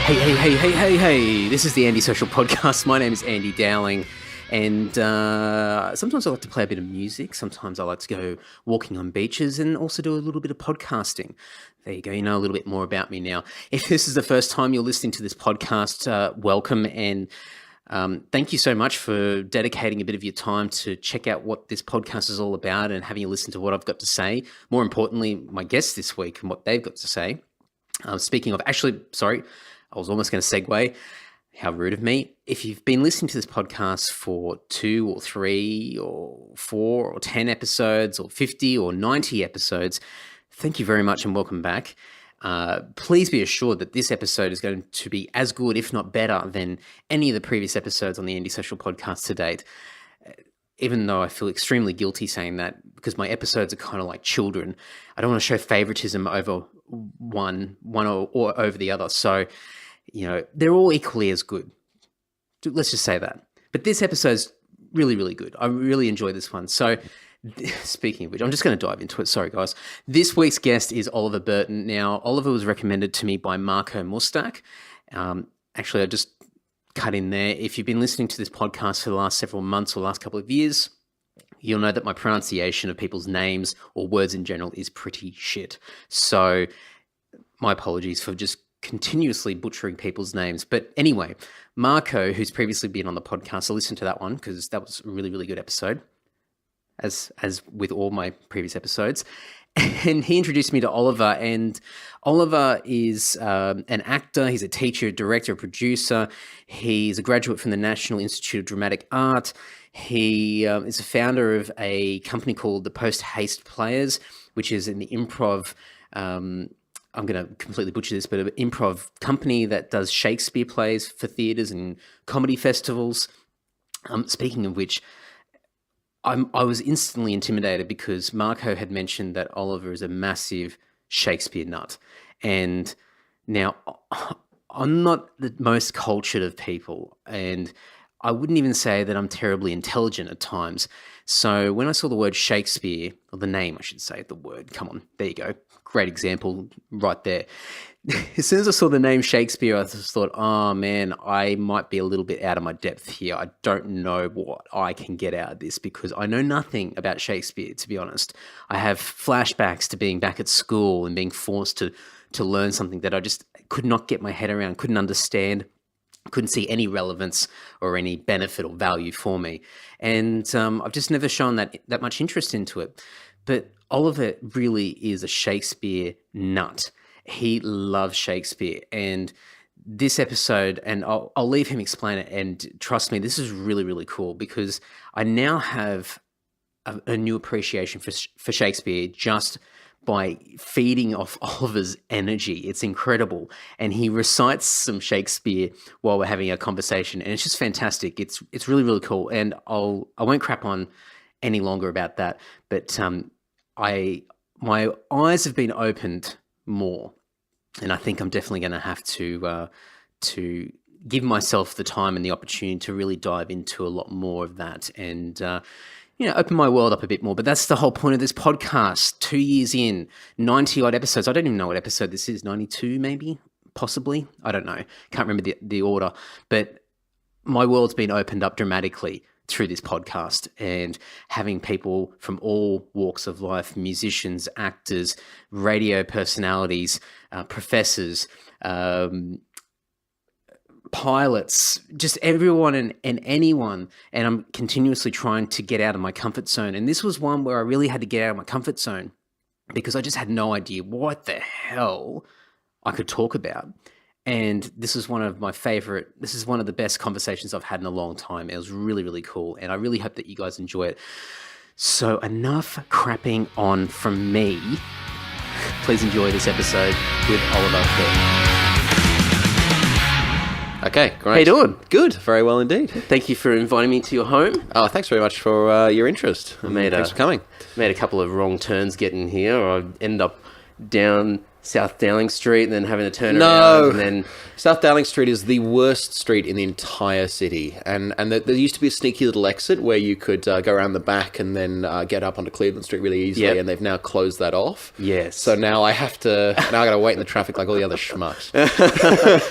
Hey, this is the Andy Social Podcast. My name is Andy Dowling, and sometimes I like to play a bit of music. Sometimes I like to go walking on beaches and also do a little bit of podcasting. There you go. You know a little bit more about me now. If this is the first time you're listening to this podcast, welcome, and thank you so much for dedicating a bit of your time to check out what this podcast is all about and having a listen to what I've got to say. More importantly, my guests this week and what they've got to say. Speaking of, I was almost going to segue. How rude of me. If you've been listening to this podcast for 2 or 3 or 4 or 10 episodes or 50 or 90 episodes, thank you very much and welcome back. Please be assured that this episode is going to be as good, if not better, than any of the previous episodes on the Andy Social Podcast to date. Even though I feel extremely guilty saying that, because my episodes are kind of like children. I don't want to show favoritism over one or over the other. So, you know, they're all equally as good. Let's just say that. But this episode's really, really good. I really enjoy this one. So, speaking of which, I'm just going to dive into it. Sorry, guys. This week's guest is Oliver Burton. Now, Oliver was recommended to me by Marco Mustak. Actually, I just cut in there. If you've been listening to this podcast for the last several months or last couple of years, you'll know that my pronunciation of people's names or words in general is pretty shit. So my apologies for just continuously butchering people's names. But anyway, Marco, who's previously been on the podcast, I listened to that one because that was a really, really good episode, as with all my previous episodes. And he introduced me to Oliver, and Oliver is an actor. He's a teacher, director, producer. He's a graduate from the National Institute of Dramatic Art. He is a founder of a company called the Post Haste Players, which is in the improv. I'm going to completely butcher this, but an improv company that does Shakespeare plays for theatres and comedy festivals. Speaking of which, I was instantly intimidated because Marco had mentioned that Oliver is a massive Shakespeare nut. And now I'm not the most cultured of people, and I wouldn't even say that I'm terribly intelligent at times. So when I saw the word Shakespeare, or the name, I should say, the word, come on, there you go. Great example right there. As soon as I saw the name Shakespeare, I just thought, oh man, I might be a little bit out of my depth here. I don't know what I can get out of this because I know nothing about Shakespeare, to be honest. I have flashbacks to being back at school and being forced to learn something that I just could not get my head around, couldn't understand, couldn't see any relevance or any benefit or value for me. And I've just never shown that much interest into it. But Oliver really is a Shakespeare nut. He loves Shakespeare. And this episode, and I'll leave him explain it, and trust me, this is really, really cool because I now have a new appreciation for Shakespeare just by feeding off Oliver's energy. It's incredible. And he recites some Shakespeare while we're having a conversation, and it's just fantastic. It's really, really cool. And I won't crap on any longer about that, but my eyes have been opened more, and I think I'm definitely going to have to give myself the time and the opportunity to really dive into a lot more of that and open my world up a bit more. But that's the whole point of this podcast. 2 years in, 90 odd episodes. I don't even know what episode this is. 92 maybe, possibly. I don't know. Can't remember the order. But my world's been opened up dramatically through this podcast, and having people from all walks of life, musicians, actors, radio personalities, professors, pilots, just everyone and anyone. And I'm continuously trying to get out of my comfort zone. And this was one where I really had to get out of my comfort zone because I just had no idea what the hell I could talk about. And this is one of the best conversations I've had in a long time. It was really, really cool. And I really hope that you guys enjoy it. So enough crapping on from me. Please enjoy this episode with Oliver Burton. Okay, great. How you doing? Good, very well indeed. Thank you for inviting me to your home. Oh, thanks very much for your interest. Thanks for coming. Made a couple of wrong turns getting here. I ended up down South Dowling Street and then having to turn No. around and then... South Dowling Street is the worst street in the entire city, and there used to be a sneaky little exit where you could go around the back and then get up onto Cleveland Street really easily, Yep. and they've now closed that off. Yes. So now I got to wait in the traffic like all the other schmucks.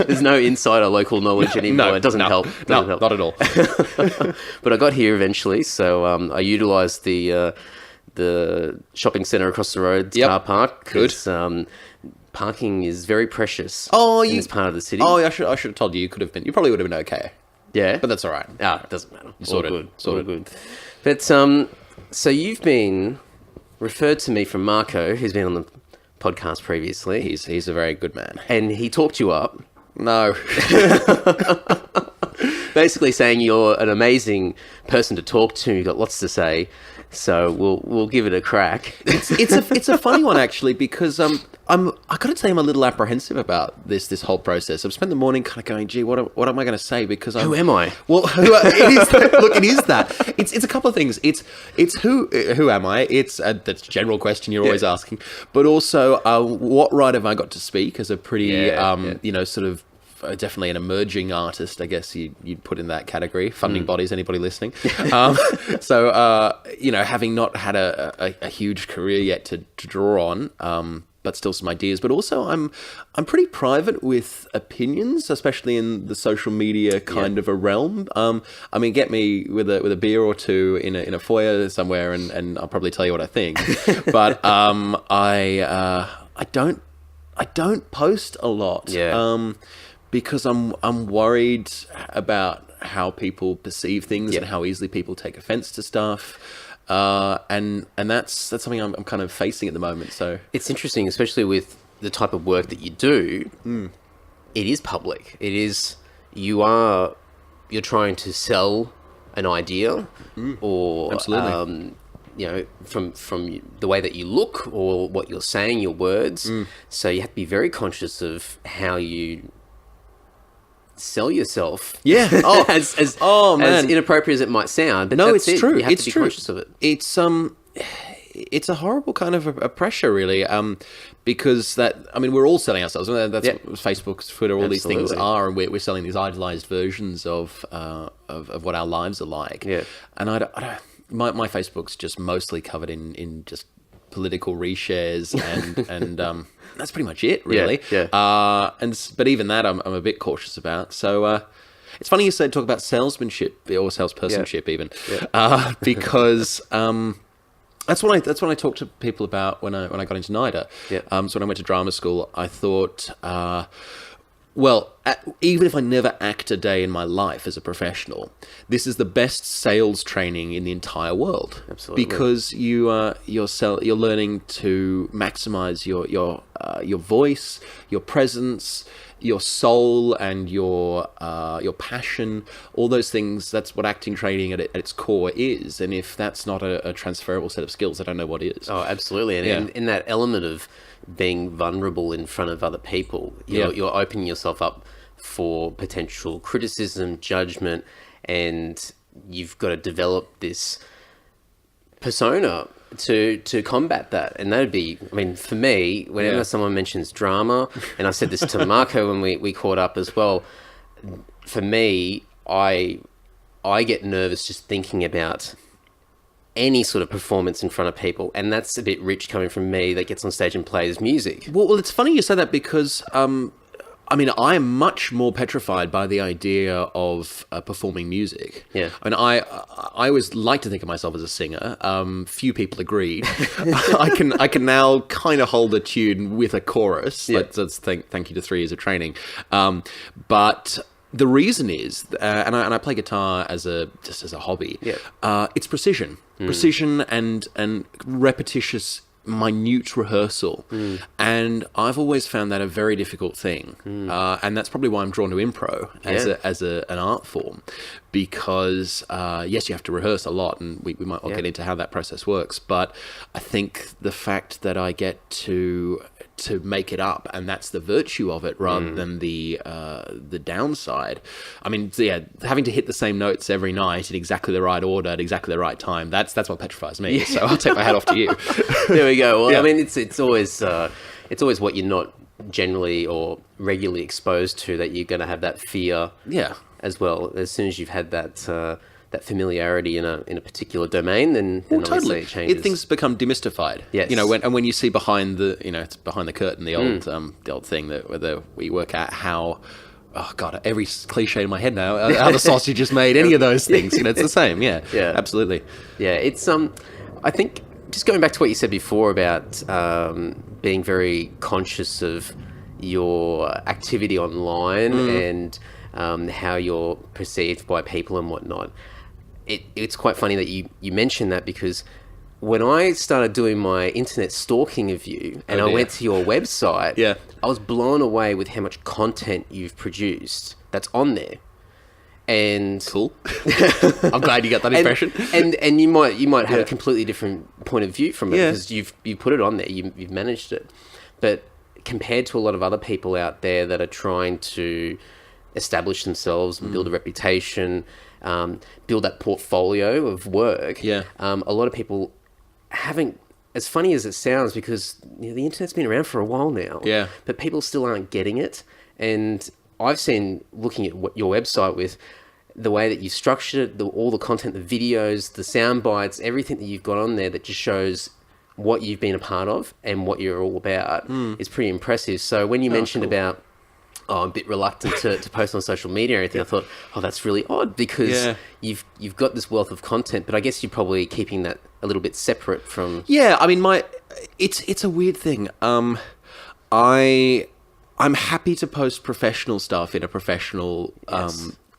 There's no insider local knowledge anymore. It doesn't help. Doesn't help. Not at all. But I got here eventually, so I utilised the shopping centre across the road car park. Good. 'Cause, parking is very precious in this part of the city. Oh, I should have told you. You probably would have been okay. Yeah. But that's all right. It doesn't matter. Sorted. All Sorted. good. But, so you've been referred to me from Marco, who's been on the podcast previously. He's a very good man. And he talked you up. No. Basically saying you're an amazing person to talk to, you've got lots to say, so we'll give it a crack. It's a funny one actually, because I gotta say I'm a little apprehensive about this whole process. I've spent the morning kind of going, gee, what am I going to say? Because Who am I? Well, it is that. It's a couple of things. It's who am I? It's that's a general question you're always asking, but also what right have I got to speak as a pretty sort of definitely an emerging artist, I guess you'd put in that category. Funding bodies, anybody listening? So having not had a huge career yet to draw on, but still some ideas. But also, I'm pretty private with opinions, especially in the social media kind of a realm. I mean, get me with a beer or two in a foyer somewhere, and I'll probably tell you what I think. But I don't post a lot. Yeah. Because I'm worried about how people perceive things and how easily people take offense to stuff. And that's something I'm kind of facing at the moment. So It's interesting, especially with the type of work that you do. It is public. It is, you're trying to sell an idea or Absolutely. from the way that you look or what you're saying, your words. So you have to be very conscious of how you sell yourself. Yeah. Oh, as man. inappropriate as it might sound. But No, that's it's true. You have It's to be true. conscious of it. It's a horrible kind of a pressure, really, because we're all selling ourselves. That's what Facebook, Twitter, all these things Absolutely. are, and we're selling these idealized versions of what our lives are like. Yeah. And I don't, my Facebook's just mostly covered in just political reshares and that's pretty much it, really. Yeah. But even that I'm a bit cautious about. So it's funny you said talk about salesmanship or salespersonship even, because that's what I talk to people about when I got into NIDA. Yeah. So when I went to drama school, I thought, even if I never act a day in my life as a professional, this is the best sales training in the entire world. Absolutely. Because you're learning to maximize your voice, your presence, your soul, and your passion. All those things. That's what acting training at its core is. And if that's not a transferable set of skills, I don't know what is. Oh, absolutely. And in that element of being vulnerable in front of other people, you're opening yourself up for potential criticism, judgment, and you've got to develop this persona to combat that. And that'd be, for me, whenever someone mentions drama, and I said this to Marco when we caught up as well, for me, I get nervous just thinking about any sort of performance in front of people, and that's a bit rich coming from me that gets on stage and plays music. Well, it's funny you say that because I'm much more petrified by the idea of performing music. Yeah. I always like to think of myself as a singer. Few people agreed. I can now kind of hold a tune with a chorus. Yeah. Let's thank you to 3 years of training. But the reason is, and I play guitar just as a hobby. Yeah. It's precision and repetitious, minute rehearsal, and I've always found that a very difficult thing, and that's probably why I'm drawn to impro as an art form, because yes, you have to rehearse a lot, and we might get into how that process works, but I think the fact that I get to make it up, and that's the virtue of it rather than the downside. Having to hit the same notes every night in exactly the right order at exactly the right time, that's what petrifies me. So I'll take my hat off to you. There we go. Well, it's always it's always what you're not generally or regularly exposed to that you're going to have that fear. Yeah. As well. As soon as you've had that familiarity in a particular domain, then obviously it changes. Things become demystified. Yes. When you see behind the it's behind the curtain, the old thing that where we work out how. Oh God! Every cliche in my head now. How the sausage is made. Any of those things. It's the same. Yeah. Yeah. Absolutely. Yeah. It's I think just going back to what you said before about being very conscious of your activity online and how you're perceived by people and whatnot. It's quite funny that you mentioned that, because when I started doing my internet stalking of you and I went to your website, I was blown away with how much content you've produced that's on there. And cool. I'm glad you got that impression. And you might have a completely different point of view from it because you put it on there, you've managed it. But compared to a lot of other people out there that are trying to establish themselves and build a reputation, build that portfolio of work. A lot of people haven't, as funny as it sounds, because the internet's been around for a while now, but people still aren't getting it. And I've seen, looking at your website, with the way that you structured it, all the content, the videos, the sound bites, everything that you've got on there that just shows what you've been a part of and what you're all about is pretty impressive. So when you mentioned about, I'm a bit reluctant to post on social media or anything, I thought, that's really odd, because you've got this wealth of content, but I guess you're probably keeping that a little bit separate from... Yeah, I mean, it's a weird thing. I'm happy to post professional stuff in a professional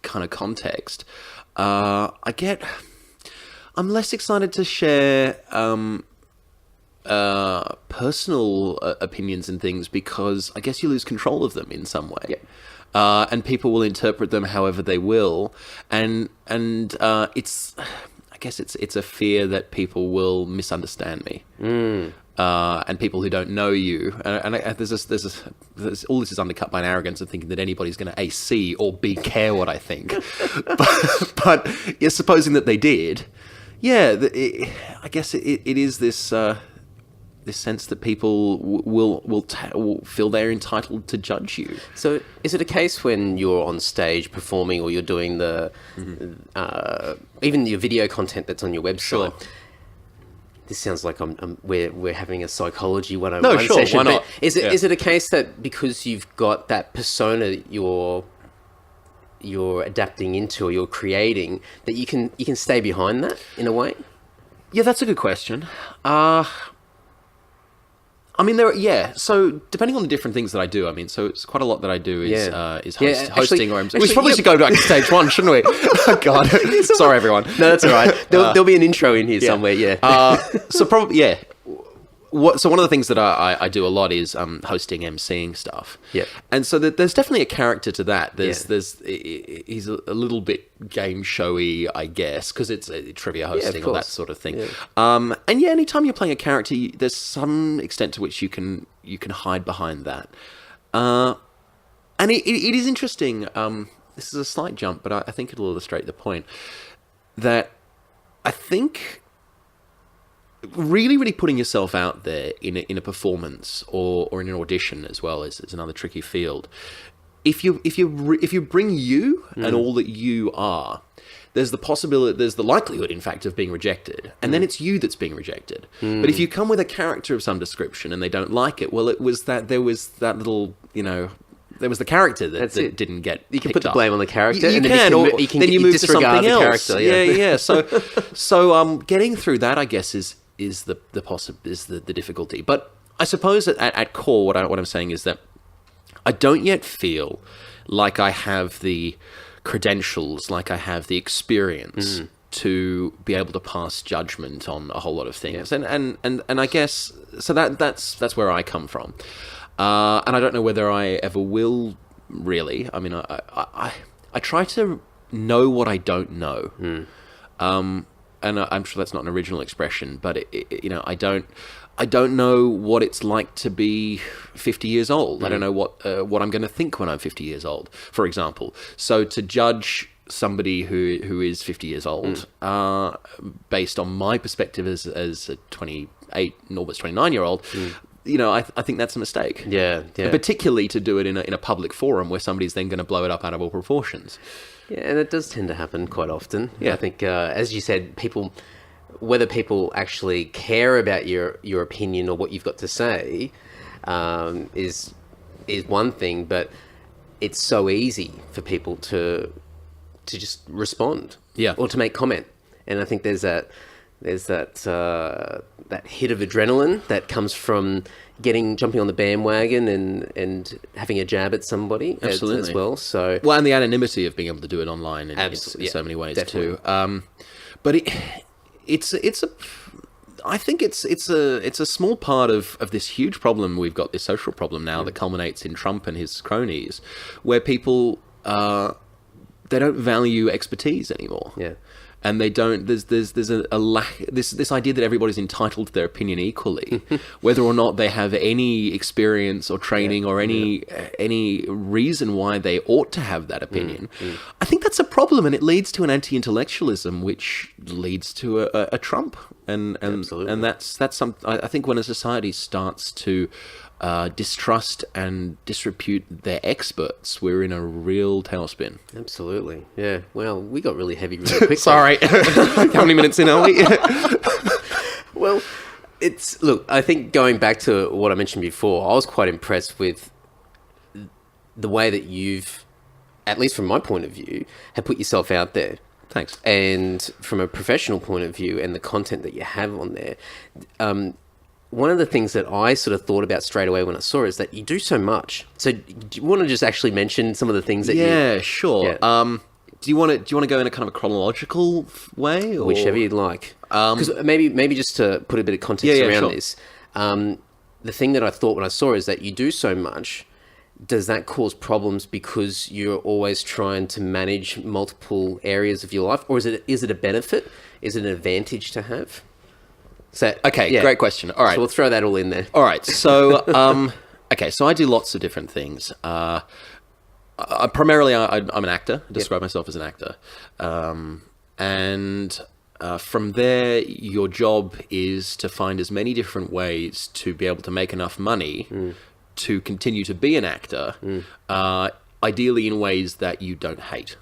kind of context. I'm less excited to share personal opinions and things, because I guess you lose control of them in some way. And people will interpret them however they will, and it's, I guess it's a fear that people will misunderstand me. And people who don't know you, and there's all this is undercut by an arrogance of thinking that anybody's going to A, see or B, care what I think. but supposing that they did, I guess it is this sense that people will feel they're entitled to judge you. So is it a case when you're on stage performing, or you're doing the even your video content that's on your website? This sounds like we're having a psychology 101 session. Why not? Is it a case that because you've got that persona you're adapting into, or you're creating, that you can stay behind that in a way? Yeah, that's a good question. I mean, so depending on the different things that I do, so it's quite a lot that I do is hosting or MC. We probably should go back to stage one, shouldn't we? Oh, God. Sorry, everyone. No, that's all right. There'll be an intro in here somewhere, So probably, So one of the things that I do a lot is hosting, emceeing stuff. And so there's definitely a character to that. He's a little bit game showy, I guess, because it's trivia hosting or that sort of thing. And anytime you're playing a character, there's some extent to which you can hide behind that. And it is interesting. This is a slight jump, but I think it'll illustrate the point that I think really, really putting yourself out there in a performance or in an audition as well is another tricky field. If you bring you and all that you are, there's the likelihood, in fact, of being rejected, and then it's you that's being rejected. But if you come with a character of some description and they don't like it, well, there was that little, there was the character that didn't get. You can put the blame on the character. You can move to something else. Character, So getting through that, I guess, is the difficulty. But I suppose at core, what I'm saying is that I don't yet feel like I have the credentials, like I have the experience to be able to pass judgment on a whole lot of things. And I guess so that's where I come from. And I don't know whether I ever will, really. I mean, I try to know what I don't know. And I'm sure that's not an original expression, but I don't know what it's like to be 50 years old. I don't know what I'm going to think when I'm 50 years old, for example. So to judge somebody who is 50 years old, based on my perspective as a 28, almost 29-year-old, I think that's a mistake. Yeah. Particularly to do it in a public forum where somebody's then going to blow it up out of all proportions. Yeah, and it does tend to happen quite often. Yeah. I think, as you said, whether people actually care about your opinion or what you've got to say, is one thing, but it's so easy for people to just respond, or to make comment. And I think there's that hit of adrenaline that comes from jumping on the bandwagon and having a jab at somebody as well. So and the anonymity of being able to do it online in so many ways definitely. too. But I think it's a small part of this huge problem we've got, this social problem now that culminates in Trump and his cronies, where people they don't value expertise anymore. Yeah. And they don't. There's a lack. This idea that everybody's entitled to their opinion equally, whether or not they have any experience or training or any reason why they ought to have that opinion. I think that's a problem, and it leads to an anti-intellectualism, which leads to a Trump. And that's some. I think when a society starts to distrust and disrepute their experts, we're in a real tailspin. Absolutely. Yeah. Well, we got really heavy really quickly. Sorry. How many minutes in are we? Well, look, I think going back to what I mentioned before, I was quite impressed with the way that you've, at least from my point of view, have put yourself out there. Thanks. And from a professional point of view and the content that you have on there, one of the things that I sort of thought about straight away when I saw it is that you do so much. So do you want to just actually mention some of the things that you... Yeah, sure. Yeah. Do you want to go in a kind of a chronological way? Or? Whichever you'd like. Because maybe just to put a bit of context around sure. this, the thing that I thought when I saw is that you do so much. Does that cause problems because you're always trying to manage multiple areas of your life? Or is it a benefit? Is it an advantage to have? So, great question. All right. So we'll throw that all in there. All right. So, so I do lots of different things. Primarily, I'm an actor. I describe myself as an actor. And from there, your job is to find as many different ways to be able to make enough money to continue to be an actor, ideally in ways that you don't hate.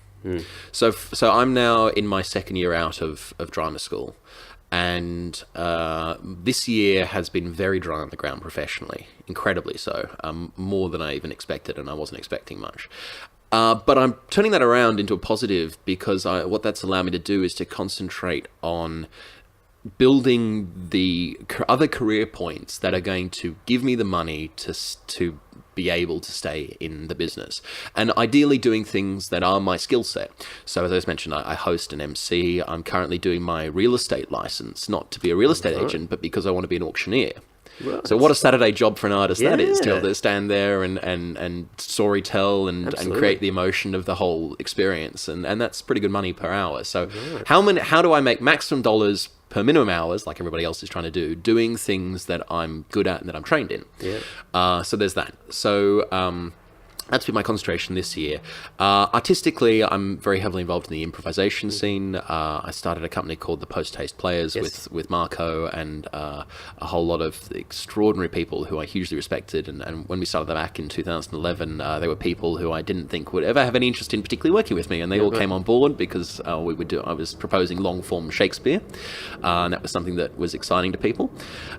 So I'm now in my second year out of drama school. And this year has been very dry on the ground professionally, incredibly so, more than I even expected, and I wasn't expecting much. But I'm turning that around into a positive because what that's allowed me to do is to concentrate on building the other career points that are going to give me the money to be able to stay in the business, and ideally doing things that are my skill set. So as I mentioned, I host an MC. I'm currently doing my real estate license, not to be a real estate agent, but because I want to be an auctioneer. Right. So what a Saturday job for an artist that is, to be able to stand there and story tell and create the emotion of the whole experience, and that's pretty good money per hour. So how do I make maximum dollars per minimum hours, like everybody else is trying to do, doing things that I'm good at and that I'm trained in? So there's that. So that's been my concentration this year. Artistically, I'm very heavily involved in the improvisation scene. I started a company called the Post Haste Players with Marco and a whole lot of extraordinary people who I hugely respected. And when we started that back in 2011, there were people who I didn't think would ever have any interest in particularly working with me, and they all came on board because I was proposing long form Shakespeare, and that was something that was exciting to people.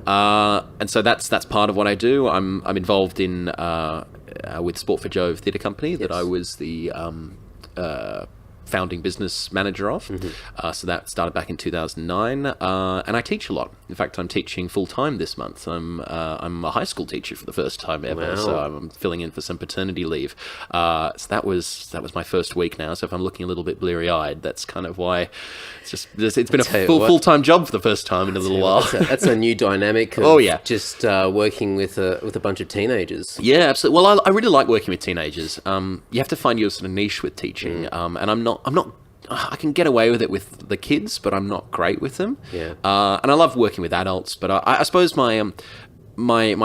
And so that's part of what I do. I'm involved in with Sport for Jove Theatre Company that I was the founding business manager of. So that started back in 2009, and I teach a lot. In fact, I'm teaching full time this month. I'm a high school teacher for the first time ever. Wow. So I'm filling in for some paternity leave. So that was my first week now. So if I'm looking a little bit bleary eyed, that's kind of why it's been a full time job for the first time in a little while. That's a new dynamic. Of just working with a bunch of teenagers. Yeah, absolutely. Well, I really like working with teenagers. You have to find your sort of niche with teaching, and I'm not. I can get away with it with the kids, but I'm not great with them. Yeah. And I love working with adults, but I suppose my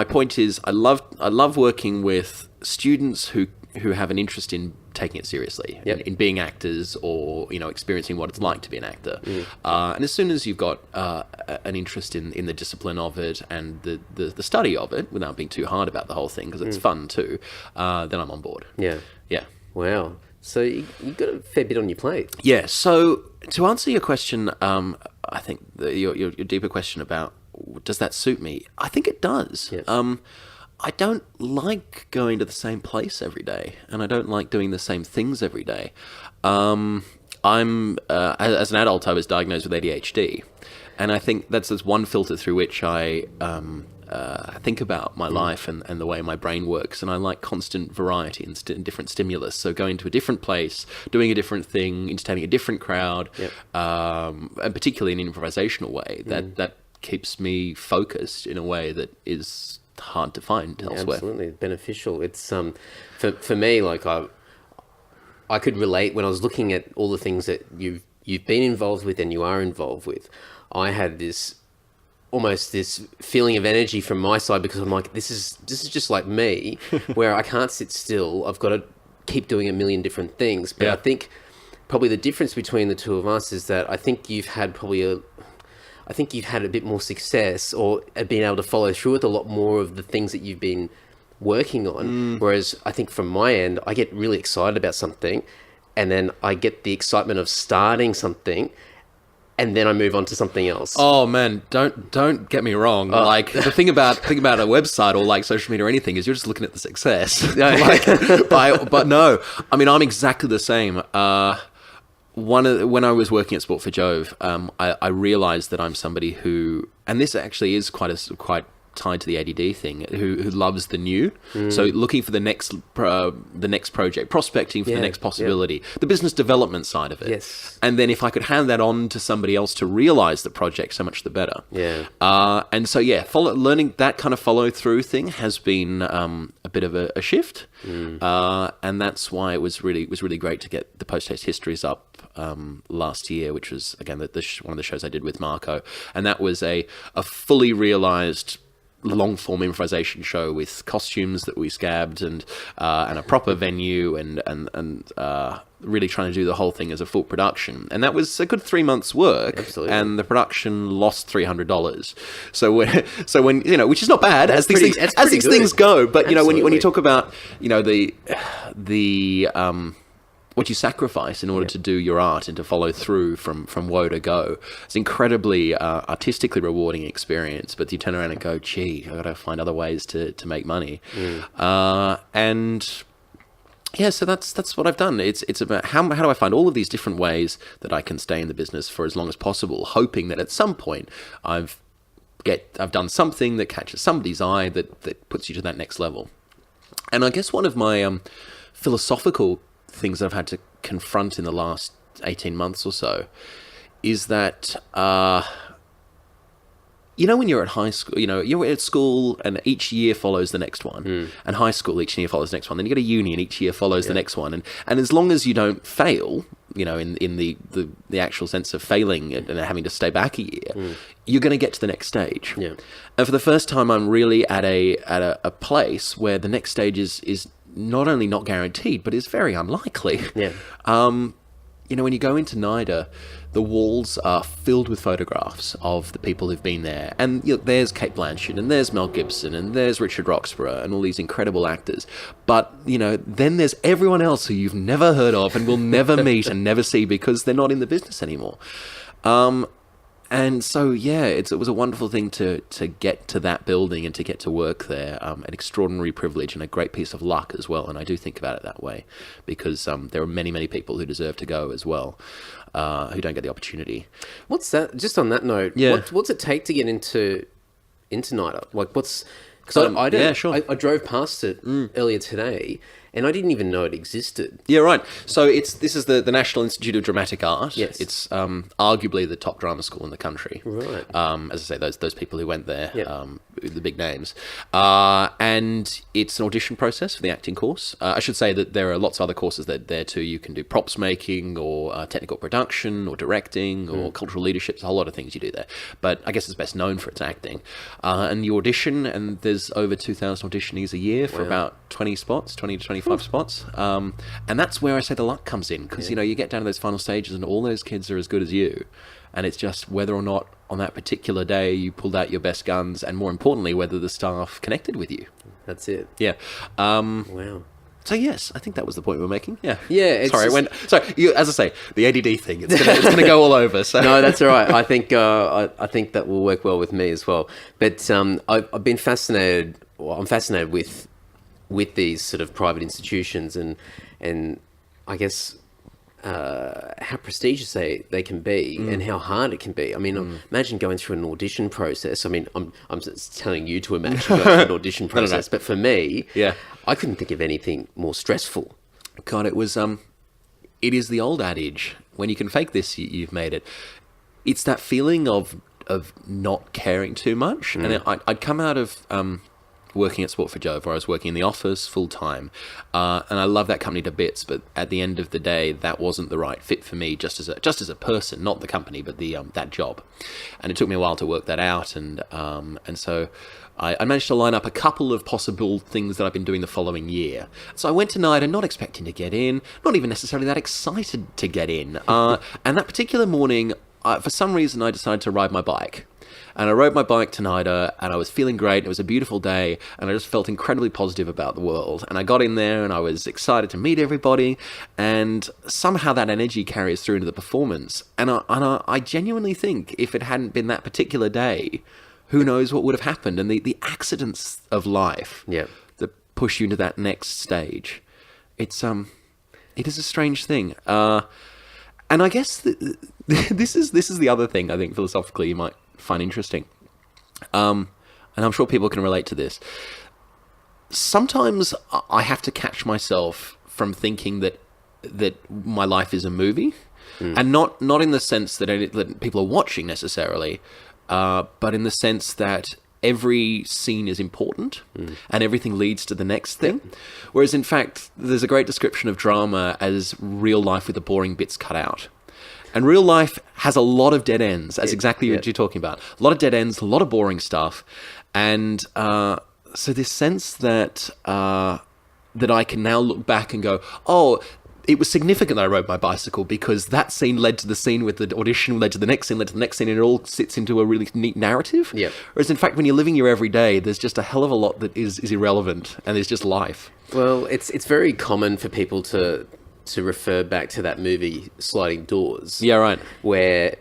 point is I love working with students who have an interest in taking it seriously Yep. in being actors or, experiencing what it's like to be an actor. And as soon as you've got an interest in the discipline of it and the study of it, without being too hard about the whole thing, because it's fun too, then I'm on board. Yeah. Yeah. Wow. So you've got a fair bit on your plate. Yeah. So to answer your question, I think your deeper question about does that suit me? I think it does. Yes. I don't like going to the same place every day, and I don't like doing the same things every day. As an adult, I was diagnosed with ADHD, and I think that's one filter through which I think about my life and the way my brain works, and I like constant variety and different stimulus. So going to a different place, doing a different thing, entertaining a different crowd, and particularly in an improvisational way, that keeps me focused in a way that is hard to find elsewhere. Absolutely beneficial. It's for me, like I could relate when I was looking at all the things that you've been involved with and you are involved with. I had this feeling of energy from my side because I'm like, this is just like me, where I can't sit still. I've got to keep doing a million different things. But I think probably the difference between the two of us is that I think you've had a bit more success or been able to follow through with a lot more of the things that you've been working on. Whereas I think from my end, I get really excited about something and then I get the excitement of starting something and then I move on to something else. Oh man, don't get me wrong. Like the thing about a website or like social media or anything is you're just looking at the success. But no, I mean, I'm exactly the same. When I was working at Sport for Jove, I realised that I'm somebody who, and this actually is quite tied to the ADD thing, who loves the new. So looking for the next project, prospecting for the next possibility, the business development side of it. Yes. And then if I could hand that on to somebody else to realise the project, so much the better. Yeah. And so learning that kind of follow through thing has been a bit of a shift. And that's why it was really great to get the Post Haste Histories up last year, which was again one of the shows I did with Marco, and that was a fully realised long form improvisation show with costumes that we scabbed and a proper venue and really trying to do the whole thing as a full production, and that was a good 3 months work. Absolutely. And the production lost $300. So when which is not bad as these things go, but when you talk about the what you sacrifice in order to do your art and to follow through from woe to go. It's incredibly artistically rewarding experience, but you turn around and go, gee, I've got to find other ways to make money. And yeah, so that's what I've done. It's about how do I find all of these different ways that I can stay in the business for as long as possible, hoping that at some point I've done something that catches somebody's eye that puts you to that next level. And I guess one of my philosophical things that I've had to confront in the last 18 months or so is that when you're at high school, you're at school and each year follows the next one, and high school each year follows the next one, then you go to uni and each year follows the next one, and as long as you don't fail, in the actual sense of failing and having to stay back a year, you're going to get to the next stage. And for the first time, I'm really at a place where the next stage is not only not guaranteed, but is very unlikely. When you go into NIDA, the walls are filled with photographs of the people who've been there. And there's Cate Blanchett, and there's Mel Gibson, and there's Richard Roxburgh, and all these incredible actors. But, then there's everyone else who you've never heard of and will never meet and never see because they're not in the business anymore. And so, it was a wonderful thing to get to that building and to get to work there. An extraordinary privilege and a great piece of luck as well. And I do think about it that way because there are many, many people who deserve to go as well, who don't get the opportunity. What's that? Just on that note, what's it take to get into NIDA? Like, because I drove past it earlier today. And I didn't even know it existed. Yeah, right. So this is the National Institute of Dramatic Art. Yes. It's arguably the top drama school in the country. Right. As I say, those people who went there, the big names. And it's an audition process for the acting course. I should say that there are lots of other courses there too. You can do props making or technical production or directing or cultural leadership. There's a whole lot of things you do there. But I guess it's best known for its acting. And you audition, and there's over 2,000 auditionees a year for about 20 spots, 20 to 25 25 spots. And that's where I say the luck comes in, because, you get down to those final stages and all those kids are as good as you. And it's just whether or not on that particular day you pulled out your best guns, and more importantly, whether the staff connected with you. That's it. Yeah. Wow. So yes, I think that was the point we were making. Yeah. Yeah. As I say, the ADD thing, it's gonna go all over. So no, that's all right. I think I think that will work well with me as well. But I've been fascinated. Well, I'm fascinated with these sort of private institutions, and I guess how prestigious they can be, and how hard it can be. I mean, imagine going through an audition process. I mean, I'm just telling you to imagine going through an audition process, but for me, I couldn't think of anything more stressful. God, it was. It is the old adage: when you can fake this, you've made it. It's that feeling of not caring too much, and I'd come out of working at Sport for Jove, where I was working in the office full time, and I love that company to bits. But at the end of the day, that wasn't the right fit for me, just as a person, not the company, but the that job. And it took me a while to work that out, and so I managed to line up a couple of possible things that I've been doing the following year. So I went to NIDA not expecting to get in, not even necessarily that excited to get in. And that particular morning, for some reason, I decided to ride my bike. And I rode my bike to NIDA, and I was feeling great. It was a beautiful day, and I just felt incredibly positive about the world. And I got in there, and I was excited to meet everybody, and somehow that energy carries through into the performance. And I genuinely think if it hadn't been that particular day, who knows what would have happened. And the accidents of life that push you into that next stage, it is a strange thing. And I guess this is the other thing I think philosophically you might find interesting, and I'm sure people can relate to this. Sometimes I have to catch myself from thinking that my life is a movie, and not in the sense that people are watching necessarily, but in the sense that every scene is important and everything leads to the next thing. Whereas in fact, there's a great description of drama as real life with the boring bits cut out. And real life has a lot of dead ends, as exactly what you're talking about. A lot of dead ends, a lot of boring stuff. And so this sense that I can now look back and go, oh, it was significant that I rode my bicycle because that scene led to the scene with the audition, led to the next scene, led to the next scene, and it all sits into a really neat narrative. Yeah. Whereas in fact, when you're living your everyday, there's just a hell of a lot that is irrelevant, and there's just life. Well, it's very common for people to refer back to that movie Sliding Doors. Yeah, right. Where,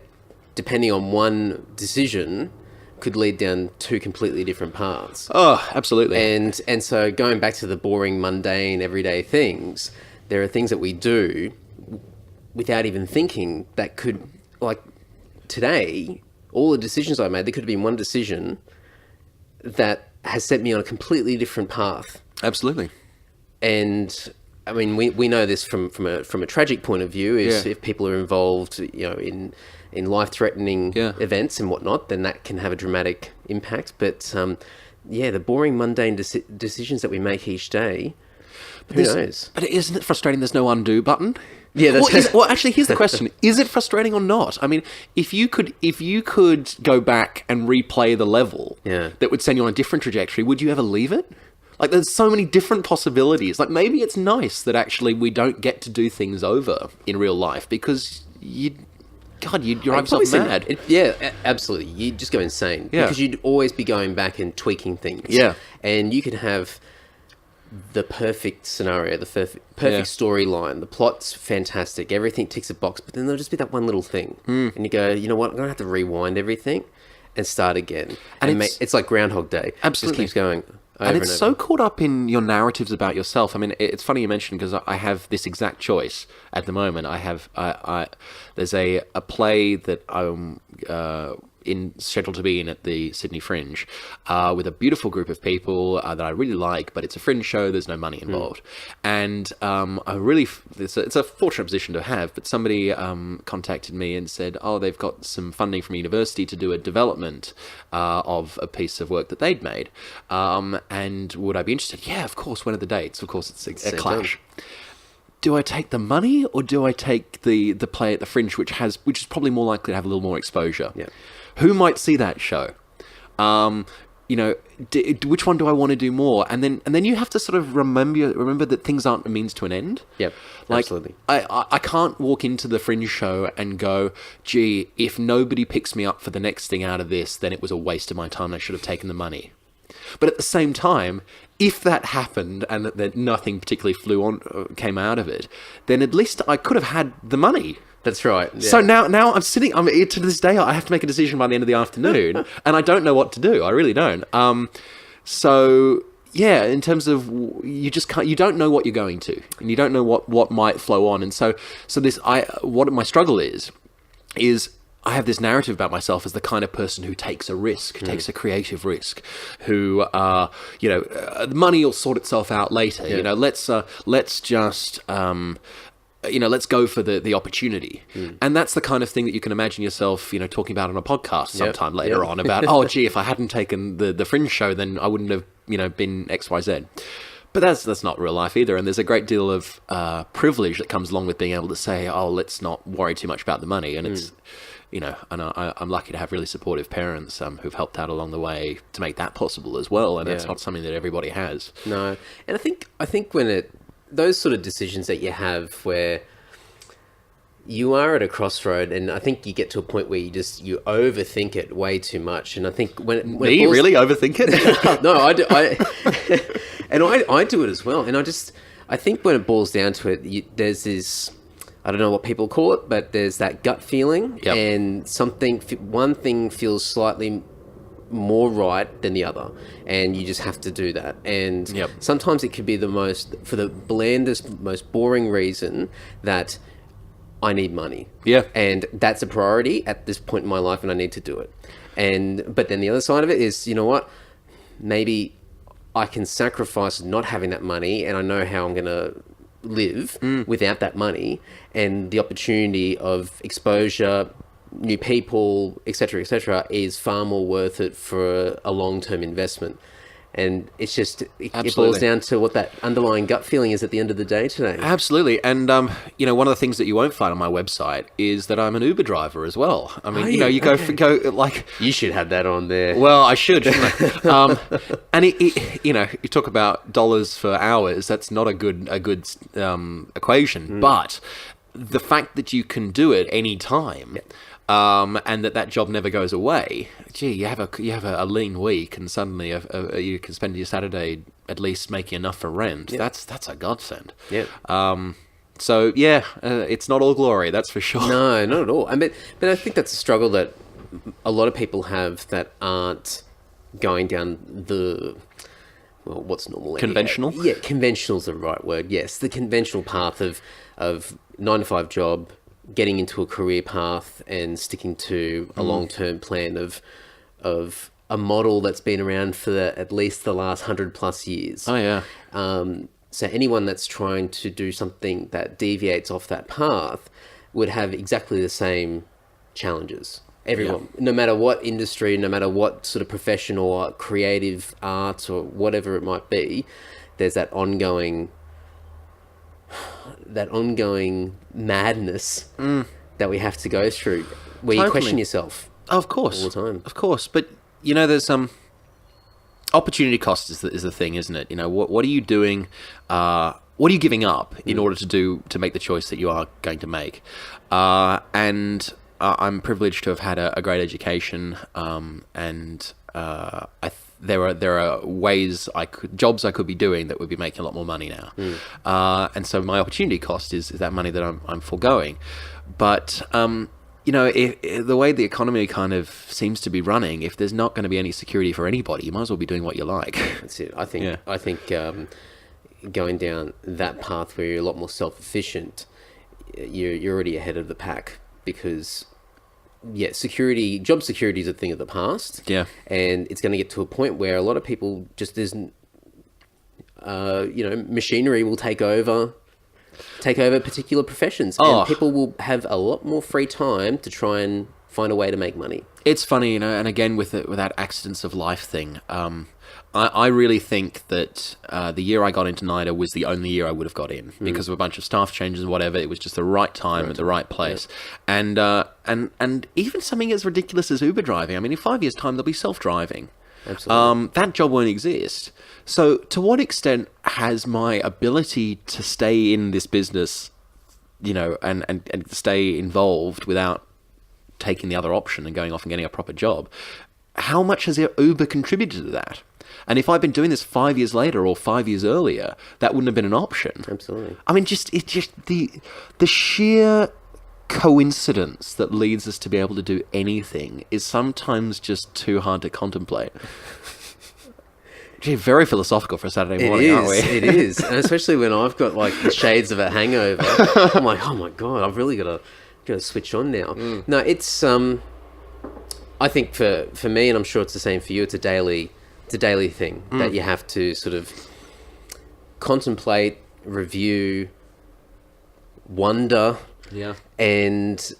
depending on one decision, could lead down two completely different paths. Oh, absolutely. And so going back to the boring, mundane, everyday things, there are things that we do without even thinking that could, like today, all the decisions I made, there could have been one decision that has set me on a completely different path. Absolutely. And I mean, we know this from a tragic point of view. Is if people are involved, in life-threatening events and whatnot, then that can have a dramatic impact. But the boring, mundane decisions that we make each day, who knows? But isn't it frustrating? There's no undo button. Yeah, that's actually, here's the question: is it frustrating or not? I mean, if you could go back and replay the level that would send you on a different trajectory, would you ever leave it? Like, there's so many different possibilities. Like, maybe it's nice that actually we don't get to do things over in real life because you'd drive yourself mad. Absolutely. You'd just go insane. Yeah. Because you'd always be going back and tweaking things. Yeah. And you could have the perfect scenario, the perfect storyline. The plot's fantastic. Everything ticks a box. But then there'll just be that one little thing. And you go, you know what? I'm going to have to rewind everything and start again. And it's like Groundhog Day. Absolutely. It just keeps going. And it's so caught up in your narratives about yourself. I mean, it's funny you mentioned because I have this exact choice at the moment. There's a play that I'm scheduled to be in at the Sydney Fringe with a beautiful group of people that I really like, but it's a fringe show. There's no money involved. And it's a fortunate position to have, but somebody contacted me and said, oh, they've got some funding from a university to do a development of a piece of work that they'd made. And would I be interested? Yeah, of course. When are the dates? Of course, it's a clash. Do I take the money or do I take the play at the Fringe, which is probably more likely to have a little more exposure? Yeah. Who might see that show? which one do I want to do more? And then you have to sort of remember that things aren't a means to an end. Yep, like, absolutely. I can't walk into the Fringe show and go, gee, if nobody picks me up for the next thing out of this, then it was a waste of my time. I should have taken the money. But at the same time, if that happened and that nothing particularly came out of it, then at least I could have had the money. That's right. Yeah. So now to this day, I have to make a decision by the end of the afternoon, and I don't know what to do. I really don't. So yeah, in terms of you don't know what you're going to, and you don't know what might flow on, and so what my struggle is I have this narrative about myself as the kind of person who takes a risk, who takes a creative risk, who the money will sort itself out later. Yeah. Let's just. Let's go for the opportunity. And that's the kind of thing that you can imagine yourself, talking about on a podcast sometime later on about, oh, gee, if I hadn't taken the Fringe show, then I wouldn't have, been X, Y, Z. But that's not real life either. And there's a great deal of privilege that comes along with being able to say, oh, let's not worry too much about the money. And it's, and I'm lucky to have really supportive parents who've helped out along the way to make that possible as well. And it's not something that everybody has. No. And I think when those sort of decisions that you have where you are at a crossroad, and I think you get to a point where you overthink it way too much. And I think when really overthink it? No, I do. And I do it as well. And I think when it boils down to it, there's this, I don't know what people call it, but there's that gut feeling, and one thing feels slightly more right than the other, and you just have to do that. And sometimes it could be for the blandest, most boring reason that I need money. Yeah. And that's a priority at this point in my life, and I need to do it. But then the other side of it is, you know what? Maybe I can sacrifice not having that money, and I know how I'm going to live without that money, and the opportunity of exposure, new people, etc., is far more worth it for a long-term investment. And it's just, it boils down to what that underlying gut feeling is at the end of the day today. Absolutely. And, one of the things that you won't find on my website is that I'm an Uber driver as well. I mean, you go like... You should have that on there. Well, I should, shouldn't I? And you talk about dollars for hours, that's not a good equation. But the fact that you can do it any time... and that job never goes away. Gee, you have a lean week, and suddenly you can spend your Saturday at least making enough for rent. Yep. That's a godsend. Yeah. It's not all glory, that's for sure. No, not at all. But I think that's a struggle that a lot of people have that aren't going down what's normal? Conventional? Yeah, conventional's the right word. Yes, the conventional path of 9-to-5 job, getting into a career path and sticking to a long-term plan of a model that's been around for at least the last 100+ years. Oh, yeah. So anyone that's trying to do something that deviates off that path would have exactly the same challenges. Everyone, no matter what industry, no matter what sort of profession or creative art or whatever it might be, there's that ongoing madness that we have to go through, where you question yourself. Of course, all the time. Of course, but there's opportunity cost is the thing, isn't it? What are you doing? What are you giving up in order to make the choice that you are going to make? And I'm privileged to have had a great education, and there are jobs I could be doing that would be making a lot more money now. And so my opportunity cost is that money that I'm foregoing. But, if the way the economy kind of seems to be running, if there's not going to be any security for anybody, you might as well be doing what you like. That's it. I think going down that path where you're a lot more self-efficient, you're already ahead of the pack, because... Yeah, job security is a thing of the past. Yeah. And it's going to get to a point where a lot of people just isn't, machinery will take over particular professions. And people will have a lot more free time to try and find a way to make money. It's funny, and again, with that accidents of life thing, I really think that the year I got into NIDA was the only year I would have got in, because of a bunch of staff changes and whatever. It was just the right time at the right place. Yeah. And even something as ridiculous as Uber driving. I mean, in 5 years' time, they'll be self-driving. Absolutely. that job won't exist. So to what extent has my ability to stay in this business, and stay involved without taking the other option and going off and getting a proper job, how much has Uber contributed to that? And if I'd been doing this 5 years later or 5 years earlier, that wouldn't have been an option. Absolutely. I mean, it's just the sheer coincidence that leads us to be able to do anything is sometimes just too hard to contemplate. Gee, very philosophical for a Saturday morning, aren't we? It is. And especially when I've got like the shades of a hangover. I'm like, oh my God, I've really got to switch on now. No, it's I think for me, and I'm sure it's the same for you, it's a daily thing that you have to sort of contemplate, review, wonder, and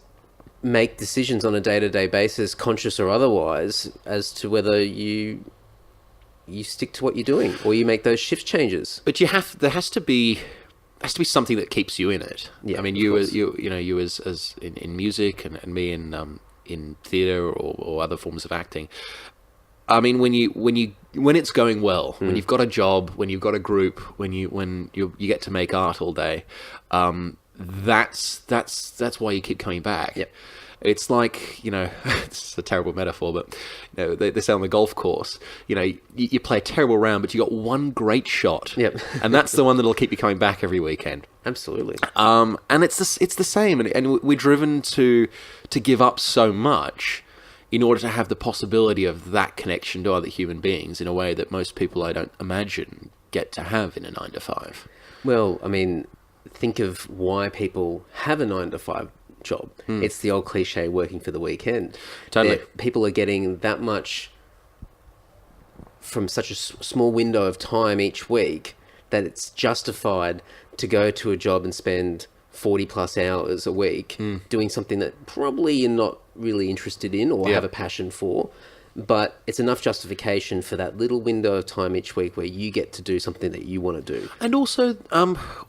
make decisions on a day-to-day basis, conscious or otherwise, as to whether you stick to what you're doing or you make those shift changes. But there has to be something that keeps you in it. Yeah, I mean, you as in music and me in theatre or other forms of acting. I mean, when it's going well, when you've got a job, when you've got a group, when you get to make art all day, that's why you keep coming back. Yep. It's like, it's a terrible metaphor, but they say on the golf course, you play a terrible round, but you got one great shot. Yep. And that's the one that'll keep you coming back every weekend. Absolutely. And it's the same, and we're driven to give up so much in order to have the possibility of that connection to other human beings in a way that most people, I don't imagine, get to have in a 9 to 5. Well, I mean, think of why people have a 9 to 5 job. It's the old cliche, working for the weekend. Totally. People are getting that much from such a small window of time each week that it's justified to go to a job and spend 40 plus hours a week doing something that probably you're not really interested in or have a passion for. But it's enough justification for that little window of time each week where you get to do something that you want to do. And also,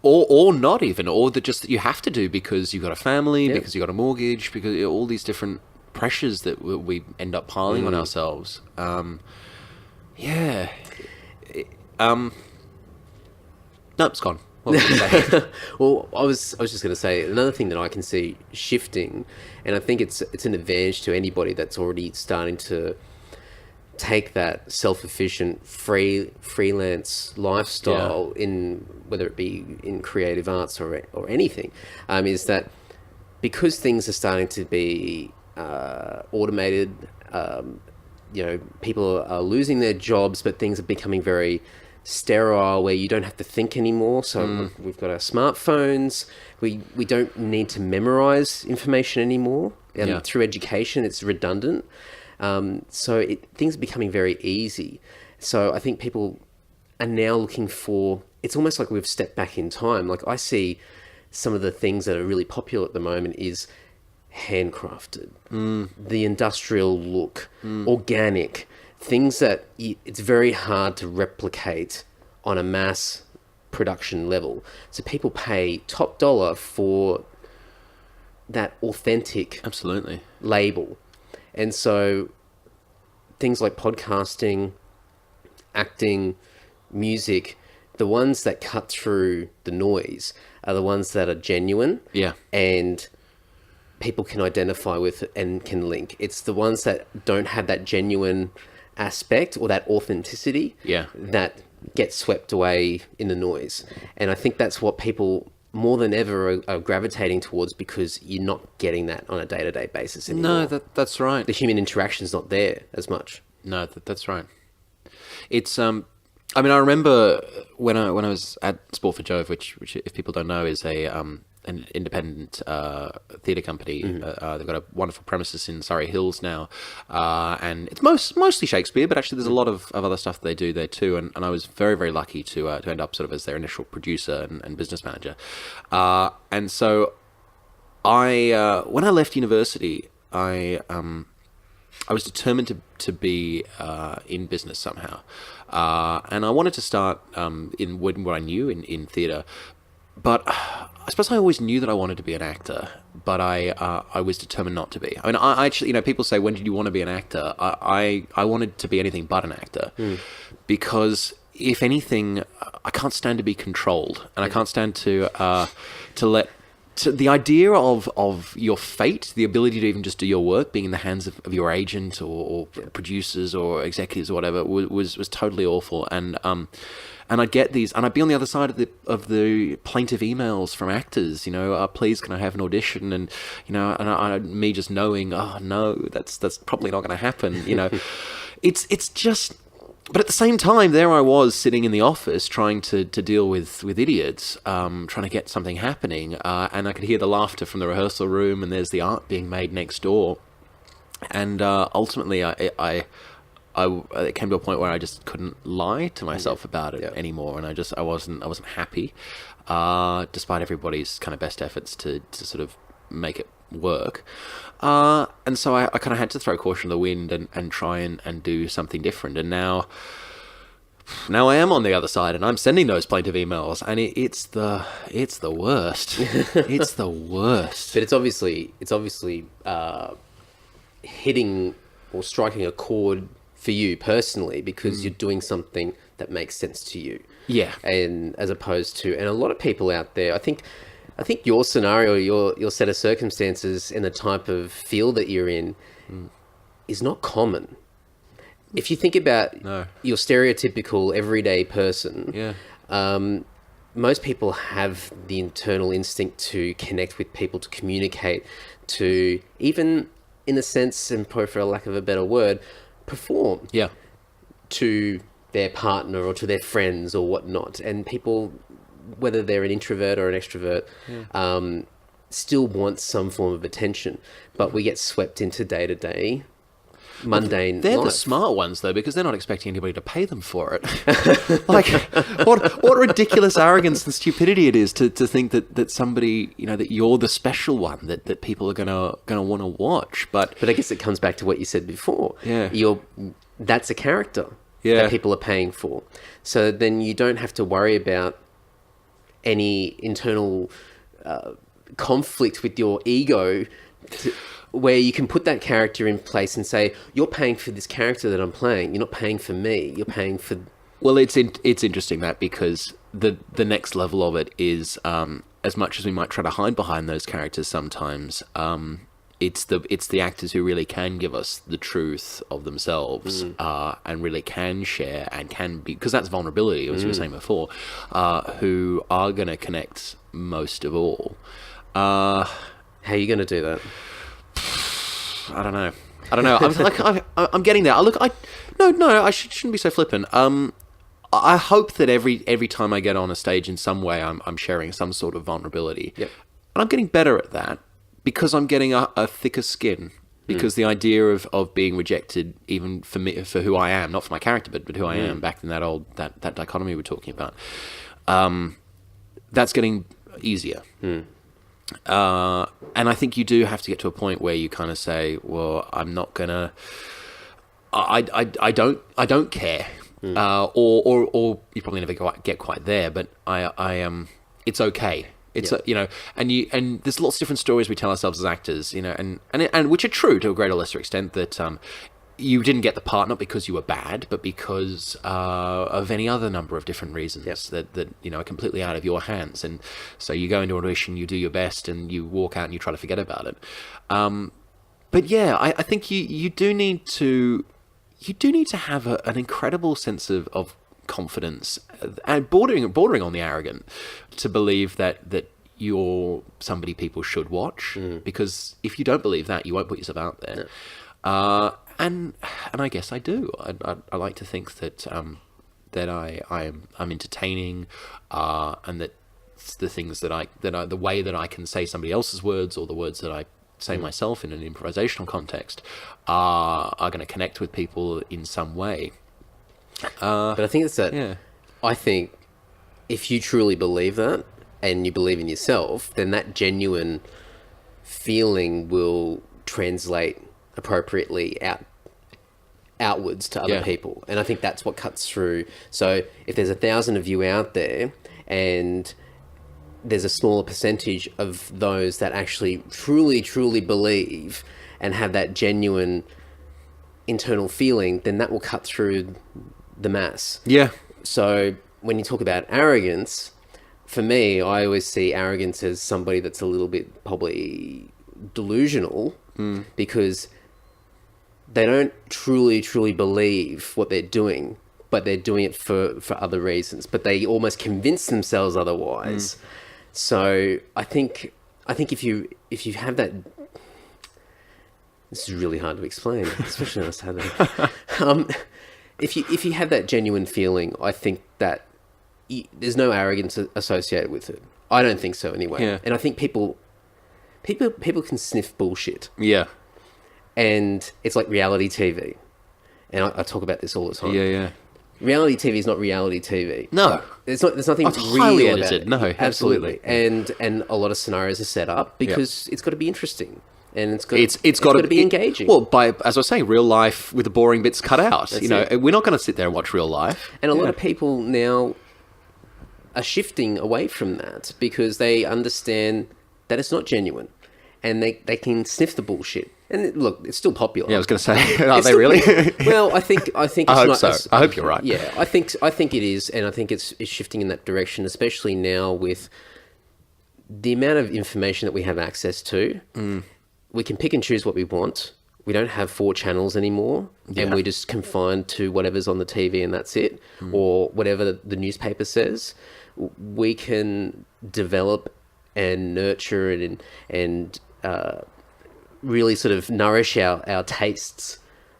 or not even, or that you have to do because you've got a family, because you've got a mortgage, because all these different pressures that we end up piling on ourselves. No, it's gone. What was I gonna say? Well, I was just going to say another thing that I can see shifting, and I think it's an advantage to anybody that's already starting to take that self-efficient freelance lifestyle in whether it be in creative arts or anything, is that because things are starting to be automated, people are losing their jobs, but things are becoming very sterile where you don't have to think anymore. So we've got our smartphones. We don't need to memorize information anymore. Through education, it's redundant. So things are becoming very easy. So I think people are now looking for, it's almost like we've stepped back in time. Like I see some of the things that are really popular at the moment is handcrafted, the industrial look, organic, things that it's very hard to replicate on a mass production level. So people pay top dollar for that authentic label. And so things like podcasting, acting, music, the ones that cut through the noise are the ones that are genuine and people can identify with and can link. It's the ones that don't have that genuine aspect or that authenticity that gets swept away in the noise. And I think that's what people more than ever are gravitating towards, because you're not getting that on a day-to-day basis anymore. No, that's right. The human interaction's not there as much. No, that's right. It's I mean, I remember when I was at Sport for Jove, which if people don't know is an independent theatre company. They've got a wonderful premises in Surrey Hills now, and it's mostly Shakespeare, but actually there's a lot of other stuff that they do there too. And I was very, very lucky to end up sort of as their initial producer and business manager. And so when I left university, I was determined to be in business somehow, and I wanted to start in what I knew in theatre. But I suppose I always knew that I wanted to be an actor, but I was determined not to be. I mean, I actually, people say, when did you want to be an actor? I wanted to be anything but an actor, because if anything, I can't stand to be controlled, and I can't stand to let. So the idea of your fate, the ability to even just do your work, being in the hands of your agent or producers or executives or whatever, was totally awful. And I'd get these, and I'd be on the other side of the plaintive emails from actors, please can I have an audition? And me just knowing, oh no, that's probably not going to happen. It's just. But at the same time, there I was sitting in the office trying to deal with idiots, trying to get something happening, and I could hear the laughter from the rehearsal room, and there's the art being made next door. And ultimately, it came to a point where I just couldn't lie to myself about it anymore, and I wasn't happy, despite everybody's kind of best efforts to sort of make it work. And so I kind of had to throw caution to the wind and try and do something different. And now I am on the other side, and I'm sending those plaintive emails, and it's the worst. It's the worst. But it's obviously hitting or striking a chord for you personally, because you're doing something that makes sense to you. Yeah. And as opposed to, and a lot of people out there, I think your scenario, your set of circumstances and the type of field that you're in is not common. If you think about your stereotypical everyday person, most people have the internal instinct to connect with people, to communicate, to even, in a sense, and probably for a lack of a better word, perform to their partner or to their friends or whatnot. And people, whether they're an introvert or an extrovert, still want some form of attention. But we get swept into day-to-day, mundane They're life. the smart ones, though, because they're not expecting anybody to pay them for it. Like, what ridiculous arrogance and stupidity it is to think that somebody, that you're the special one that people are gonna want to watch. But I guess it comes back to what you said before. Yeah. That's a character that people are paying for. So then you don't have to worry about any internal conflict with your ego, where you can put that character in place and say, you're paying for this character that I'm playing. You're not paying for me. You're paying for... Well, it's interesting that, because the next level of it is, as much as we might try to hide behind those characters sometimes, it's the actors who really can give us the truth of themselves, and really can share and can be, because that's vulnerability, as you were saying before, who are going to connect most of all. How are you going to do that? I don't know. I'm getting there. I shouldn't be so flippant. I hope that every time I get on a stage in some way, I'm sharing some sort of vulnerability. Yep. And I'm getting better at that, because I'm getting a thicker skin. Because the idea of being rejected, even for me, for who I am, not for my character, but who I am, back in that dichotomy we're talking about, that's getting easier. And I think you do have to get to a point where you kind of say, well, I'm not gonna, I don't care, or you probably never get quite there, but I am, it's okay. It's and there's lots of different stories we tell ourselves as actors, and which are true to a greater or lesser extent, that you didn't get the part not because you were bad, but because of any other number of different reasons that are completely out of your hands. And so you go into an audition, you do your best, and you walk out and you try to forget about it. But yeah, I think you do need to have an incredible sense of confidence, and bordering on the arrogant, to believe that you're somebody people should watch. Because if you don't believe that, you won't put yourself out there. And I guess I do. I like to think that I'm entertaining, and that the things the way that I can say somebody else's words, or the words that I say myself in an improvisational context, are going to connect with people in some way. But I think it's that. Yeah. I think if you truly believe that, and you believe in yourself, then that genuine feeling will translate appropriately outwards to other people. And I think that's what cuts through. So if there's 1,000 of you out there, and there's a smaller percentage of those that actually truly believe and have that genuine internal feeling, then that will cut through the mass. Yeah. So when you talk about arrogance, for me, I always see arrogance as somebody that's a little bit probably delusional because they don't truly believe what they're doing, but they're doing it for other reasons. But they almost convince themselves otherwise. So I think if you have that, this is really hard to explain, especially us having. If you have that genuine feeling, I think that there's no arrogance associated with it. I don't think so anyway. Yeah. And I think people can sniff bullshit. Yeah. And it's like reality TV. And I talk about this all the time. Yeah. Reality TV is not reality TV. No. There's nothing It's real highly about edited. it. No, absolutely. And a lot of scenarios are set up because it's got to be interesting. And it's got to be engaging. Well, as I say, real life with the boring bits cut out. That's you know, it. we're not going to sit there and watch real life. And a lot of people now are shifting away from that because they understand that it's not genuine, and they can sniff the bullshit. And look, it's still popular. Yeah, I was going to say, are they really? Well, I think it's I hope not. so. I hope you're right. Yeah, I think it is, and I think it's shifting in that direction, especially now with the amount of information that we have access to. We can pick and choose what we want. We don't have 4 channels anymore, and we're just confined to whatever's on the TV, and that's it, or whatever the newspaper says. We can develop and nurture and really sort of nourish our tastes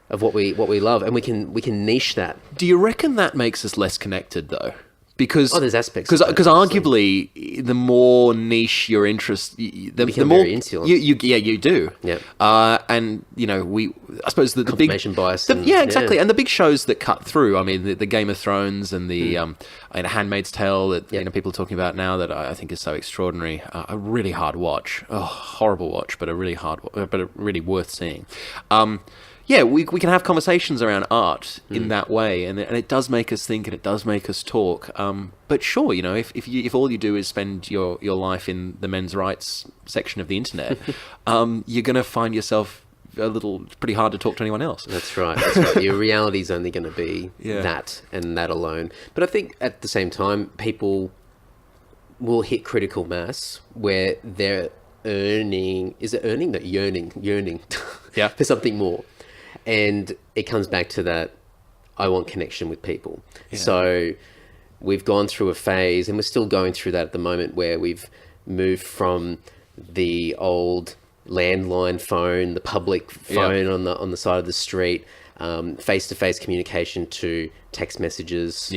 of what we love, and we can niche that. Do you reckon that makes us less connected, though? Because there's aspects because arguably the more niche your interest, the more very insular. you do. Yeah. And you know, I suppose the confirmation bias. Exactly. And the big shows that cut through. I mean, the Game of Thrones and the Handmaid's Tale that people are talking about now that I think is so extraordinary. A really hard watch. Oh, horrible watch, but a really worth seeing. Yeah, we can have conversations around art in that way, and it does make us think, and it does make us talk. But sure, you know, if all you do is spend your life in the men's rights section of the internet, you're going to find yourself pretty hard to talk to anyone else. That's right. Your reality is only going to be that and that alone. But I think at the same time, people will hit critical mass where they're yearning for something more. And it comes back to that, I want connection with people. Yeah. So we've gone through a phase, and we're still going through that at the moment, where we've moved from the old landline phone, the public phone on the side of the street, face-to-face communication to text messages,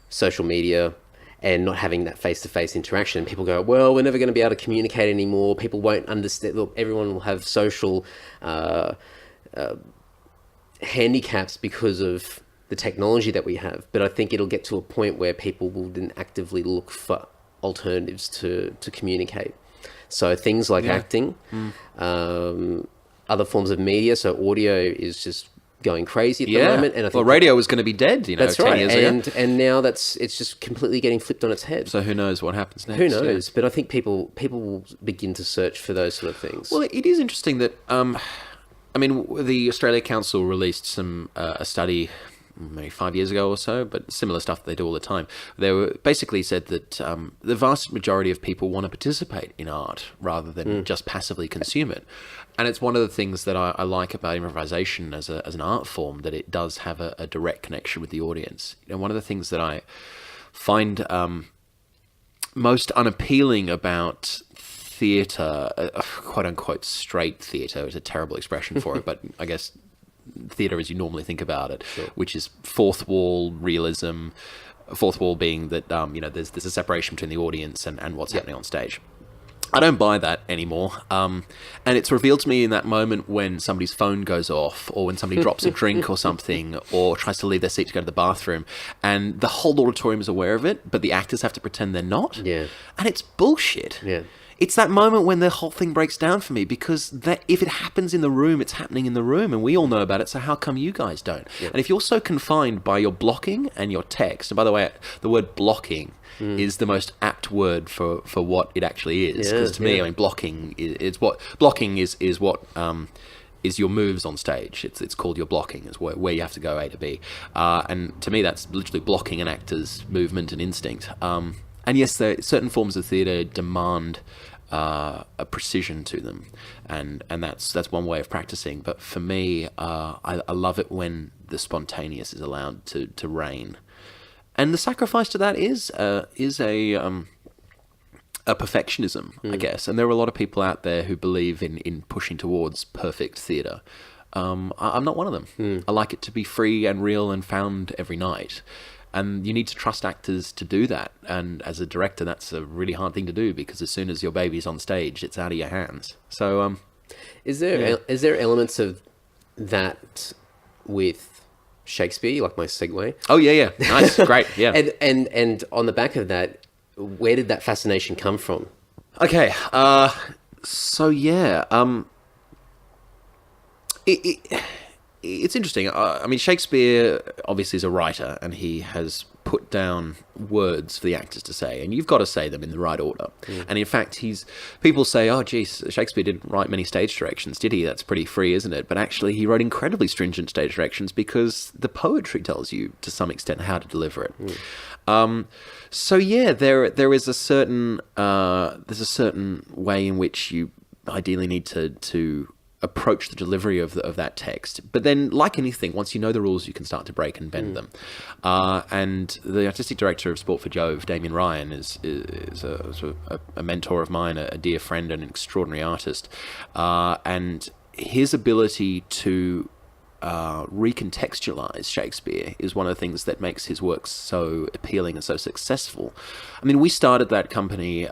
social media, and not having that face-to-face interaction. People go, well, we're never going to be able to communicate anymore. People won't understand. Look, everyone will have social handicaps because of the technology that we have. But I think it'll get to a point where people will then actively look for alternatives to communicate. So things like acting, other forms of media. So audio is just going crazy at the moment. And I think radio was going to be dead, that's 10 years ago. And now it's just completely getting flipped on its head. So who knows what happens next? Who knows? Yeah. But I think people will begin to search for those sort of things. Well, it is interesting that, I mean, the Australia Council released a study maybe 5 years ago or so, but similar stuff they do all the time. They basically said that the vast majority of people want to participate in art rather than just passively consume it. And it's one of the things that I like about improvisation as an art form, that it does have a direct connection with the audience. You know, one of the things that I find most unappealing about theatre, quote-unquote straight theatre, is a terrible expression for it, but I guess theatre as you normally think about it, which is fourth wall realism, fourth wall being that, there's a separation between the audience and what's happening on stage. I don't buy that anymore. And it's revealed to me in that moment when somebody's phone goes off, or when somebody drops a drink or something, or tries to leave their seat to go to the bathroom, and the whole auditorium is aware of it, but the actors have to pretend they're not. Yeah. And it's bullshit. Yeah. it's that moment when the whole thing breaks down for me, because that if it happens in the room, it's happening in the room, and we all know about it, so how come you guys don't? And if you're so confined by your blocking and your text, and by the way, the word blocking is the most apt word for what it actually is, because to me, I mean, blocking is what is your moves on stage. It's called your blocking. It's where you have to go A to B, and to me, that's literally blocking an actor's movement and instinct. And yes, certain forms of theatre demand a precision to them, and that's one way of practicing. But for me, I love it when the spontaneous is allowed to reign, and the sacrifice to that is a perfectionism, I guess. And there are a lot of people out there who believe in pushing towards perfect theatre. I'm not one of them. I like it to be free and real and found every night. And you need to trust actors to do that. And as a director, that's a really hard thing to do, because as soon as your baby's on stage, it's out of your hands. So, is there elements of that with Shakespeare? You like my segue? Oh yeah, nice, great, yeah. And on the back of that, where did that fascination come from? Okay, so yeah, it's interesting. I mean, Shakespeare obviously is a writer, and he has put down words for the actors to say, and you've got to say them in the right order. And in fact, people say, oh geez, Shakespeare didn't write many stage directions, did he? That's pretty free, isn't it? But actually, he wrote incredibly stringent stage directions, because the poetry tells you to some extent how to deliver it. So yeah, there is a certain there's a certain way in which you ideally need to approach the delivery of that text. But then, like anything, once you know the rules, you can start to break and bend them. And the artistic director of Sport for Jove, Damien Ryan, is a mentor of mine, a dear friend, and an extraordinary artist. And his ability to recontextualize Shakespeare is one of the things that makes his work so appealing and so successful. I mean, we started that company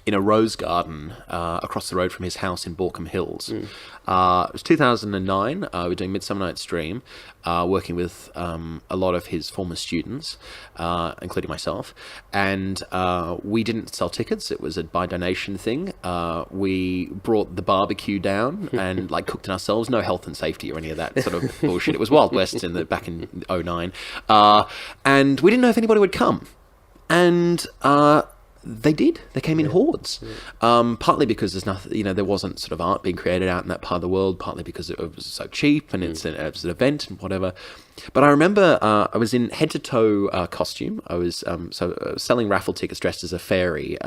in a rose garden across the road from his house in Borkham Hills. It was 2009. We were doing Midsummer Night's Dream, working with a lot of his former students, including myself. And we didn't sell tickets. It was a by donation thing. We brought the barbecue down and cooked it ourselves. No health and safety or any of that sort of bullshit. It was Wild West back in 2009. And we didn't know if anybody would come. And they did. They came in hordes. Partly because there's nothing, there wasn't sort of art being created out in that part of the world. Partly because it was so cheap and it was an event and whatever. But I remember I was in head-to-toe costume. I was selling raffle tickets dressed as a fairy,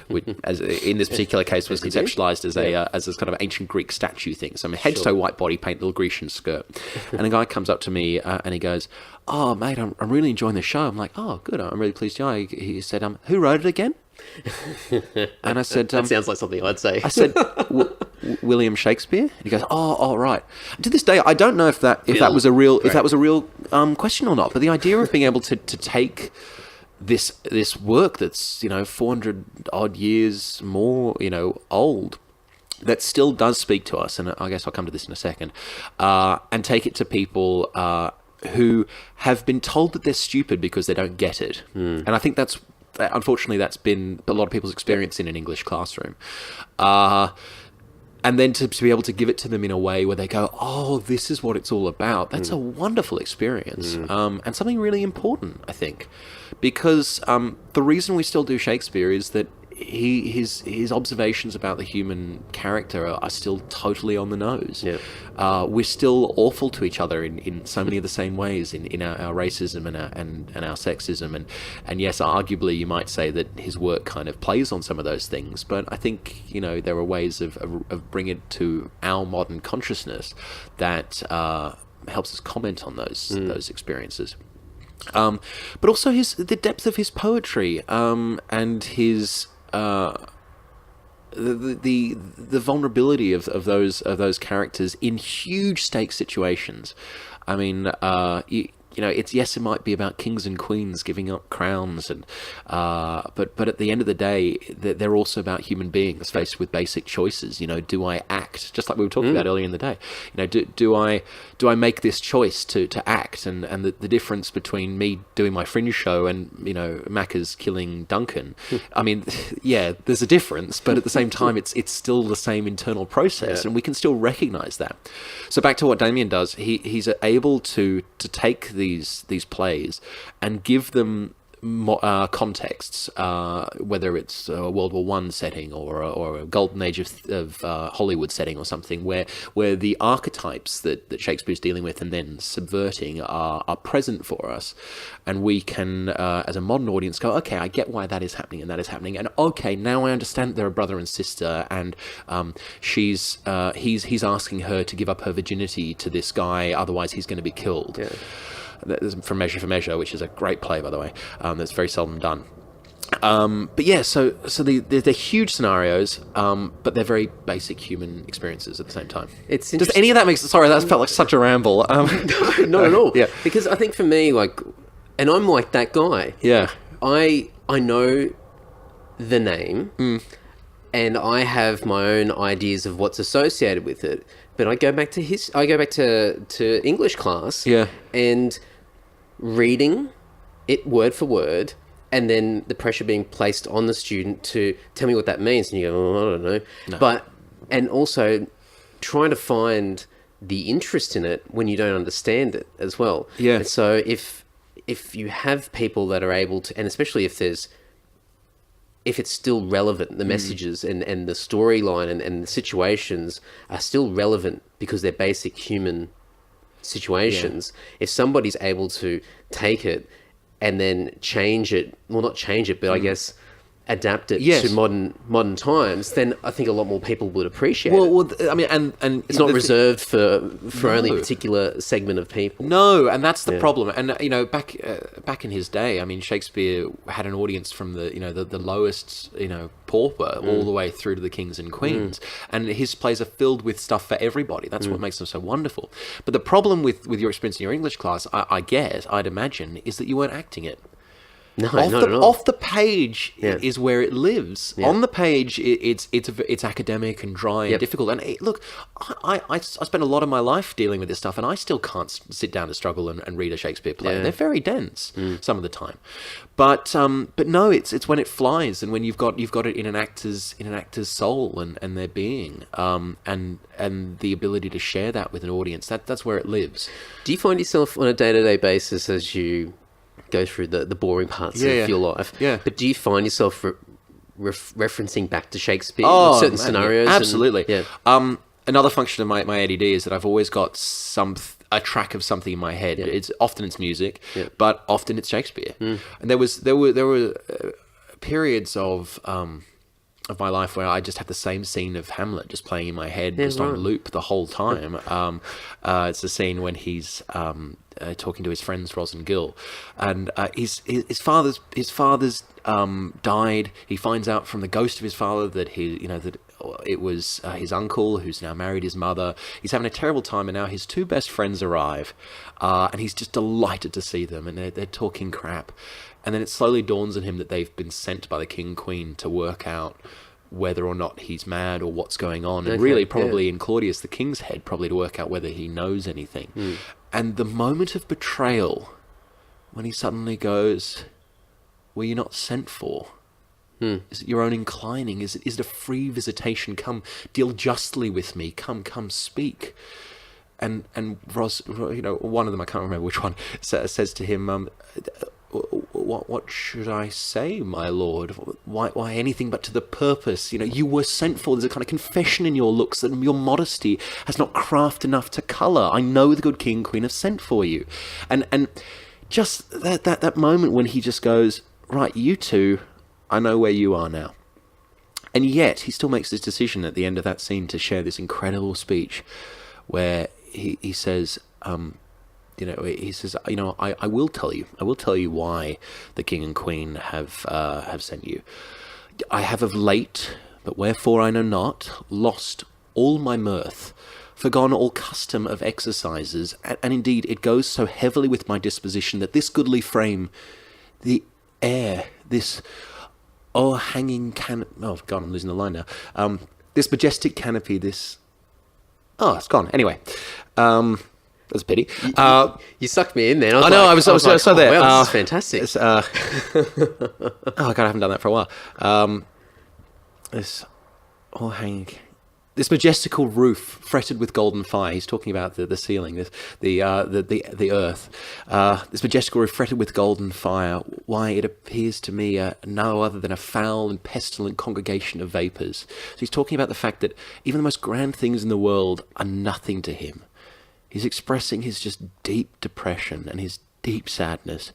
which, as in this particular case, was conceptualized as this kind of ancient Greek statue thing. So I'm head-to-toe white body paint, little Grecian skirt. And a guy comes up to me and he goes, "Oh, mate, I'm really enjoying the show." I'm like, "Oh, good. I'm really pleased you are." He said, "Who wrote it again?" And I said, that sounds like something I'd say. I said, William Shakespeare. And he goes, "Oh, right." To this day, I don't know if that was a real question or not. But the idea of being able to take this work that's 400 odd years more old, that still does speak to us, and I guess I'll come to this in a second, and take it to people who have been told that they're stupid because they don't get it. And I think unfortunately that's been a lot of people's experience in an English classroom. And then to be able to give it to them in a way where they go, "Oh, this is what it's all about." That's a wonderful experience, and something really important, I think, because the reason we still do Shakespeare is that his observations about the human character are still totally on the nose. We're still awful to each other in so many of the same ways, in our racism and our sexism, and yes, arguably you might say that his work kind of plays on some of those things, but I think there are ways of bringing it to our modern consciousness that helps us comment on those experiences. But also the depth of his poetry, and his the vulnerability of those characters in huge stakes situations. I mean, it might be about kings and queens giving up crowns, and but at the end of the day, they're also about human beings faced with basic choices. Do I act just like we were talking about earlier in the day? Do I make this choice to act? And the difference between me doing my Fringe show and Macca's killing Duncan. I mean, yeah, there's a difference, but at the same time, it's still the same internal process, and we can still recognise that. So back to what Damien does, he's able to take these plays and give them contexts, whether it's a World War One setting or a golden age of Hollywood setting or something, where the archetypes that Shakespeare's dealing with and then subverting are present for us, and we can, as a modern audience, go, okay, I get why that is happening and that is happening, and okay, now I understand that they're a brother and sister, and he's asking her to give up her virginity to this guy, otherwise he's going to be killed. Yeah. From Measure for Measure, which is a great play, by the way, that's very seldom done. But yeah, so they're huge scenarios, but they're very basic human experiences at the same time. Does any of that make sense? Sorry, that felt like such a ramble. No, not at all. Yeah. Because I think for me, and I'm like that guy. Yeah. I know the name, and I have my own ideas of what's associated with it. But I go back to English class. Yeah. And reading it word for word, and then the pressure being placed on the student to tell me what that means, and you go, I don't know. No. And also trying to find the interest in it when you don't understand it as well. Yeah. And so if you have people that are able to, and especially if it's still relevant, the messages and the storyline and the situations are still relevant because they're basic human situations. Yeah. If somebody's able to take it and then change it, well, not change it, but I guess adapt it to modern times, then I think a lot more people would appreciate it. Well, I mean, and it's not reserved for only a particular segment of people. No, and that's the problem. And back in his day, I mean, Shakespeare had an audience from the lowest pauper all the way through to the kings and queens, and his plays are filled with stuff for everybody. That's what makes them so wonderful. But the problem with your experience in your English class, I'd imagine, is that you weren't acting it. No, not at all. Off the page is where it lives. Yeah. On the page, it's academic and dry and difficult. And look, I spent a lot of my life dealing with this stuff, and I still can't sit down to struggle and read a Shakespeare play. They're very dense some of the time. But no, it's when it flies, and when you've got it in an actor's soul and their being, and the ability to share that with an audience. That's where it lives. Do you find yourself on a day-to-day basis as you go through the boring parts of your life? Yeah. But do you find yourself referencing back to Shakespeare in certain scenarios? Absolutely. Another function of my ADD is that I've always got a track of something in my head. Yeah. Often it's music, but often it's Shakespeare. And there were periods of my life where I just had the same scene of Hamlet just playing in my head, just on loop the whole time. It's the scene when he's talking to his friends Ros and Gil, and his father's died. He finds out from the ghost of his father that that it was his uncle who's now married his mother. He's having a terrible time, and now his two best friends arrive, and he's just delighted to see them, and they're talking crap. And then it slowly dawns on him that they've been sent by the king and queen to work out whether or not he's mad or what's going on. And really probably in Claudius the king's head, probably to work out whether he knows anything. And the moment of betrayal, when he suddenly goes, were you not sent for? Is it your own inclining? Is it a free visitation? Come, deal justly with me. Come, speak. And Ros, one of them, I can't remember which one, says to him, what should I say, my lord? Why anything but to the purpose? You were sent for. There's a kind of confession in your looks that your modesty has not craft enough to colour. I know the good king and queen have sent for you. And just that moment when he just goes, right, you two, I know where you are now. And yet he still makes this decision at the end of that scene to share this incredible speech where he says, he says, I will tell you why the king and queen have sent you. I have of late, but wherefore I know not, lost all my mirth forgone all custom of exercises, and indeed it goes so heavily with my disposition that this goodly frame, the air, this o'erhanging oh god, I'm losing the line now. This majestic canopy, this... Oh, it's gone. Anyway, that's a pity. You sucked me in there. I know, I was like, so there. Wow, this is fantastic. Oh god, I haven't done that for a while. This o'erhanging... This majestical roof fretted with golden fire. He's talking about the ceiling, the earth. This majestical roof fretted with golden fire. Why, it appears to me no other than a foul and pestilent congregation of vapours. So he's talking about the fact that even the most grand things in the world are nothing to him. He's expressing his just deep depression and his deep sadness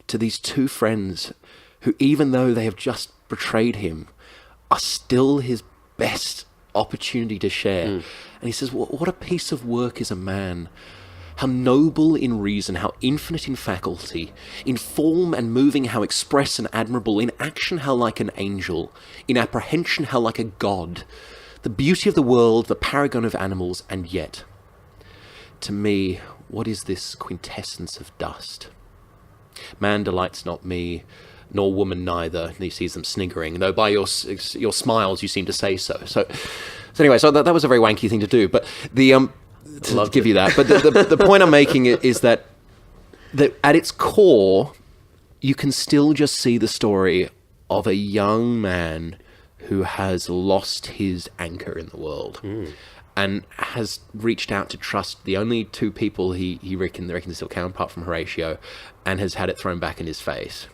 to these two friends who, even though they have just betrayed him, are still his best opportunity to share. And he says, what a piece of work is a man, how noble in reason, how infinite in faculty, in form and moving how express and admirable, in action how like an angel, in apprehension how like a god, the beauty of the world, the paragon of animals, and yet to me what is this quintessence of dust? Man delights not me, nor woman neither. And he sees them sniggering, though by your smiles you seem to say so. So anyway, so that was a very wanky thing to do. But to give you that. But the point I'm making is that at its core, you can still just see the story of a young man who has lost his anchor in the world. And has reached out to trust the only two people he reckons still count, apart from Horatio, and has had it thrown back in his face.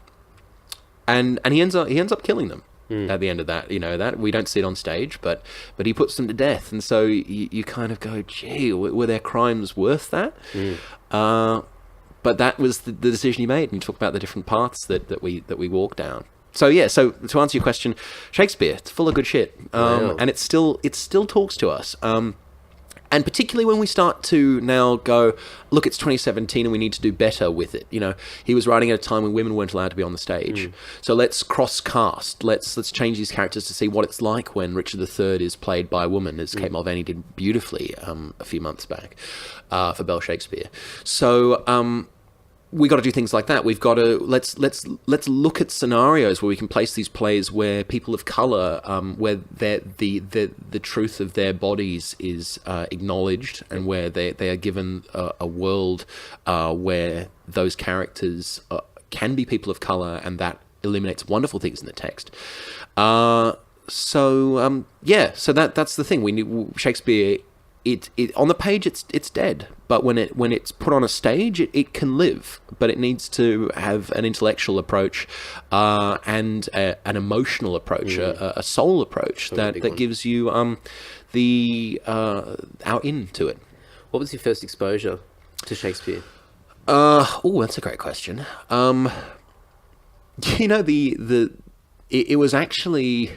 And he ends up killing them at the end of that. You know, that we don't see it on stage, but he puts them to death. And so you kind of go, gee, were their crimes worth that? But that was the decision he made. And you talk about the different paths that we walk down. So yeah, so to answer your question, Shakespeare, it's full of good shit, and it still talks to us. And particularly when we start to now go, look, it's 2017 and we need to do better with it. You know, he was writing at a time when women weren't allowed to be on the stage. So let's cross cast. Let's change these characters to see what it's like when Richard III is played by a woman, as Kate Mulvaney did beautifully a few months back for Bell Shakespeare. So we got to do things like that. We've got to let's look at scenarios where we can place these plays where people of color, where the truth of their bodies is acknowledged, and where they are given a world where those characters can be people of color, and that eliminates wonderful things in the text. So that's the thing. We need Shakespeare. It on the page it's dead, but when it's put on a stage it can live, but it needs to have an intellectual approach and an emotional approach, a soul approach that gives you our into it. What was your first exposure to Shakespeare? That's a great question. You know, it was actually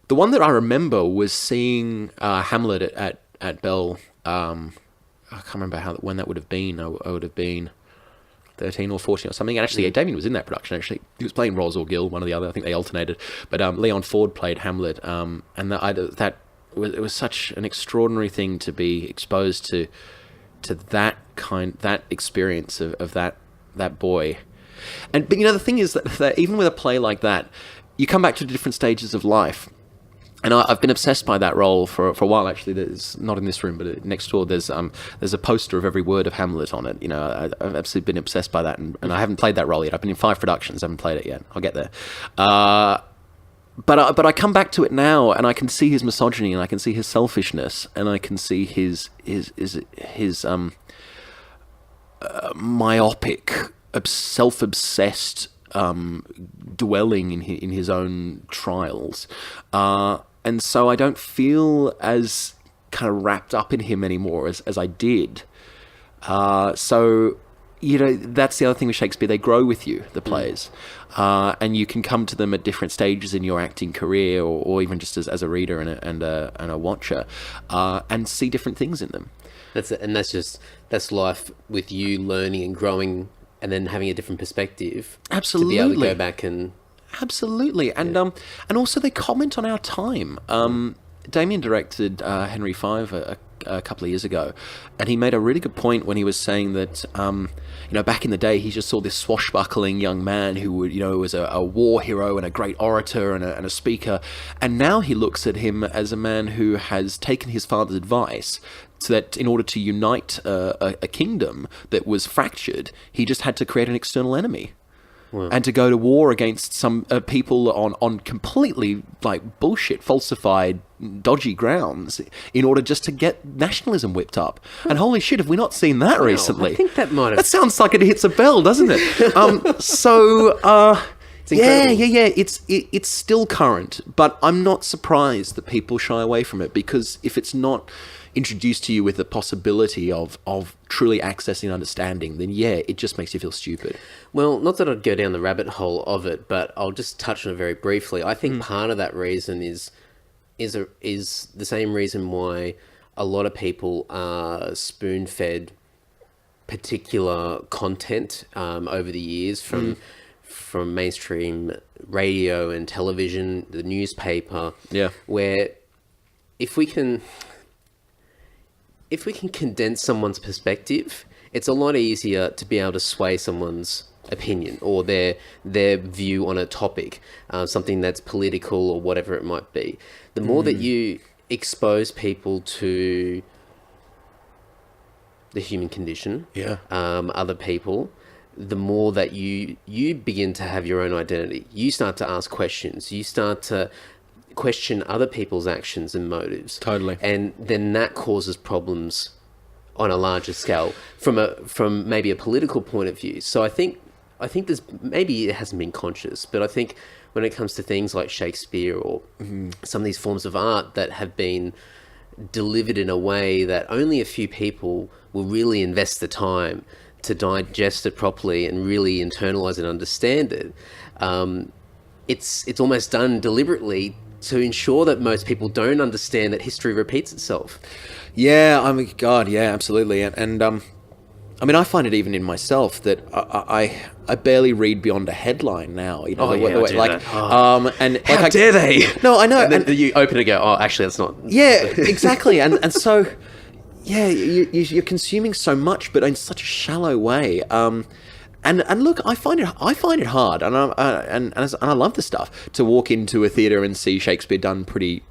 the one that I remember was seeing Hamlet at Bell. I can't remember when that would have been. I would have been 13 or 14 or something. And actually, Damien was in that production. Actually, he was playing Ros or Gil, one or the other. I think they alternated. But Leon Ford played Hamlet, and it was such an extraordinary thing to be exposed to that experience of that boy. But you know, the thing is that even with a play like that, you come back to different stages of life. And I've been obsessed by that role for a while. Actually, there's not in this room, but next door there's a poster of every word of Hamlet on it. You know, I've absolutely been obsessed by that, and I haven't played that role yet. I've been in 5 productions, I haven't played it yet. I'll get there. But I come back to it now, and I can see his misogyny, and I can see his selfishness, and I can see his myopic, self-obsessed dwelling in his own trials. And so I don't feel as kind of wrapped up in him anymore as I did. So, you know, that's the other thing with Shakespeare. They grow with you, the plays. And you can come to them at different stages in your acting career, or even just as a reader and a watcher, and see different things in them. That's life with you learning and growing, and then having a different perspective. Absolutely. To be able to go back and... Absolutely. And and also they comment on our time. Damien directed Henry V a a couple of years ago, and he made a really good point when he was saying that, back in the day, he just saw this swashbuckling young man who was a war hero and a great orator and a speaker, and now he looks at him as a man who has taken his father's advice, so that in order to unite a kingdom that was fractured, he just had to create an external enemy. Wow. And to go to war against some people on completely bullshit, falsified, dodgy grounds in order just to get nationalism whipped up. And holy shit, have we not seen that recently? I think that might have... That sounds like it hits a bell, doesn't it? It's still current, but I'm not surprised that people shy away from it, because if it's not introduced to you with the possibility of truly accessing and understanding, then it just makes you feel stupid. Well, not that I'd go down the rabbit hole of it, but I'll just touch on it very briefly. I think part of that reason is the same reason why a lot of people are spoon-fed particular content over the years from mainstream radio and television, the newspaper. Yeah. Where if we can condense someone's perspective, it's a lot easier to be able to sway someone's opinion or their view on a topic, something that's political or whatever it might be. The more that you expose people to the human condition, other people, the more that you begin to have your own identity. You start to ask questions. You start to question other people's actions and motives. Totally. And then that causes problems on a larger scale from maybe a political point of view. So I think there's, maybe it hasn't been conscious, but I think when it comes to things like Shakespeare or some of these forms of art that have been delivered in a way that only a few people will really invest the time to digest it properly and really internalize and understand it, it's almost done deliberately to ensure that most people don't understand that history repeats itself. Yeah, I mean, God, yeah, absolutely. And I mean, I find it even in myself that I barely read beyond a headline now. You know, how dare they? No, I know. And then you open it and go, oh, actually, that's not. Yeah, exactly. And so, yeah, you're consuming so much, but in such a shallow way. And look, I find it hard, and I love the stuff to walk into a theater and see Shakespeare done pretty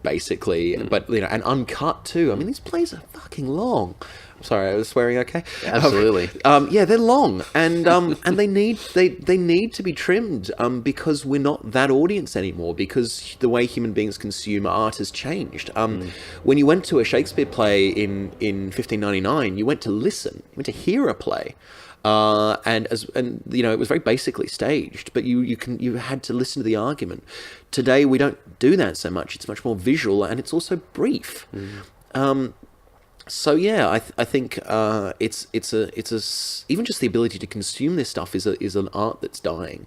basically, but and uncut too. I mean, these plays are fucking long. I'm sorry, I was swearing. Okay, absolutely. Yeah, they're long, and they need to be trimmed because we're not that audience anymore, because the way human beings consume art has changed. When you went to a Shakespeare play in 1599, you went to listen, you went to hear a play. And it was very basically staged, but you had to listen to the argument. Today we don't do that so much. It's much more visual, and it's also brief. So yeah, I think it's even just the ability to consume this stuff is an art that's dying.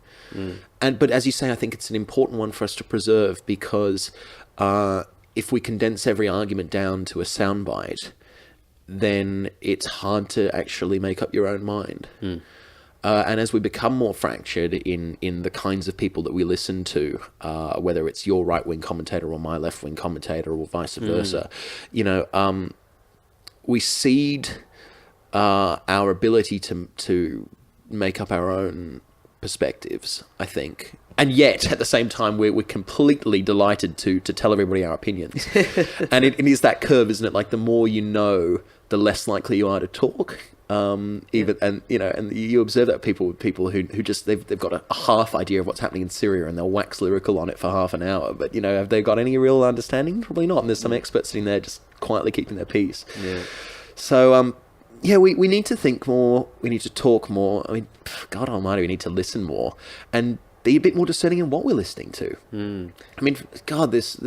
But as you say, I think it's an important one for us to preserve, because if we condense every argument down to a soundbite, then it's hard to actually make up your own mind. And as we become more fractured in the kinds of people that we listen to, whether it's your right-wing commentator or my left-wing commentator or vice versa, we cede our ability to make up our own perspectives, I think. And yet, at the same time, we're completely delighted to tell everybody our opinions. And it is that curve, isn't it? Like, the more you know, the less likely you are to talk. And you observe that people who just they've got a half idea of what's happening in Syria, and they'll wax lyrical on it for half an hour. But have they got any real understanding? Probably not. And there's some experts sitting there just quietly keeping their peace. Yeah. So we need to think more. We need to talk more. I mean, God Almighty, we need to listen more and be a bit more discerning in what we're listening to. I mean, God, this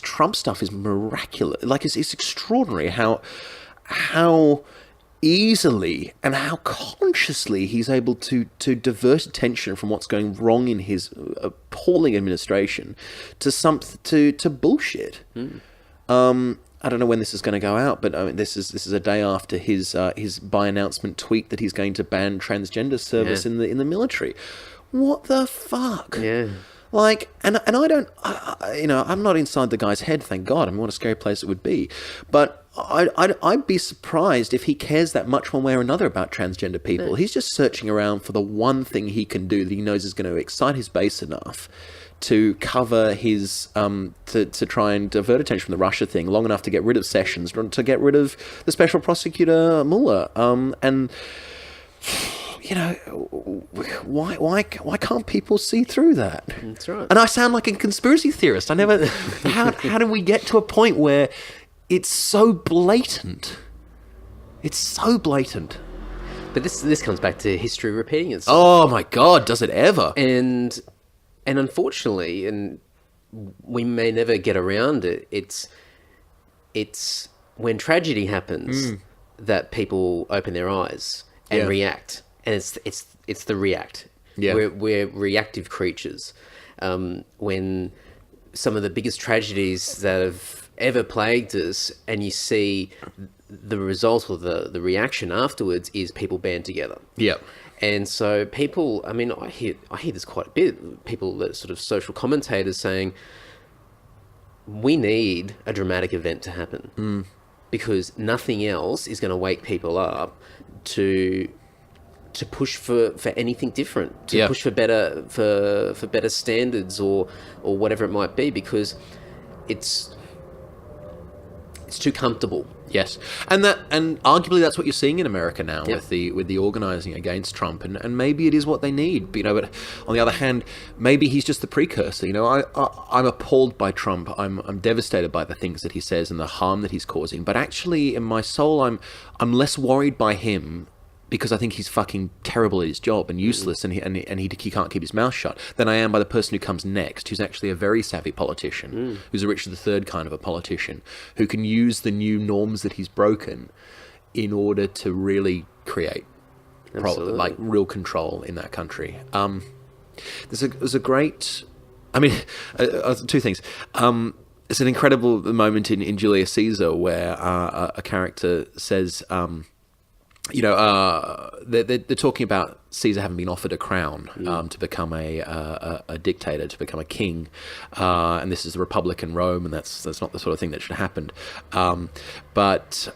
Trump stuff is miraculous. Like, it's extraordinary how easily and how consciously he's able to divert attention from what's going wrong in his appalling administration to bullshit. I don't know when this is going to go out, but I mean, this is a day after his by announcement tweet that he's going to ban transgender service in the military. What the fuck? Yeah. Like, and I don't, I'm not inside the guy's head, thank God. I mean, what a scary place it would be. But I'd be surprised if he cares that much one way or another about transgender people. He's just searching around for the one thing he can do that he knows is going to excite his base enough to cover his to try and divert attention from the Russia thing long enough to get rid of Sessions, to get rid of the special prosecutor Mueller, and why can't people see through that? That's right. And I sound like a conspiracy theorist. I never. How do we get to a point where it's so blatant? It's so blatant. But this comes back to history repeating itself. Oh my God, does it ever? And unfortunately, and we may never get around it, it's when tragedy happens that people open their eyes and react. And it's the react. Yeah. We're reactive creatures. When some of the biggest tragedies that have ever plagued us, and you see the result or the reaction afterwards is people band together. Yeah. And so people, I mean, I hear this quite a bit. People that sort of social commentators saying, we need a dramatic event to happen because nothing else is going to wake people up to push for anything different, to push for better standards or whatever it might be, because it's too comfortable. Yes, and arguably that's what you're seeing in America now with the organising against Trump, and maybe it is what they need. But on the other hand, maybe he's just the precursor. I'm appalled by Trump. I'm devastated by the things that he says and the harm that he's causing. But actually, in my soul, I'm less worried by him, because I think he's fucking terrible at his job and useless, and he can't keep his mouth shut, than I am by the person who comes next, who's actually a very savvy politician, who's a Richard III kind of a politician, who can use the new norms that he's broken in order to really create real control in that country. There's a great, two things. It's an incredible moment in Julius Caesar where a character says, they're talking about Caesar having been offered a crown to become a dictator, to become a king, and this is a republic in Rome, and that's not the sort of thing that should have happened. But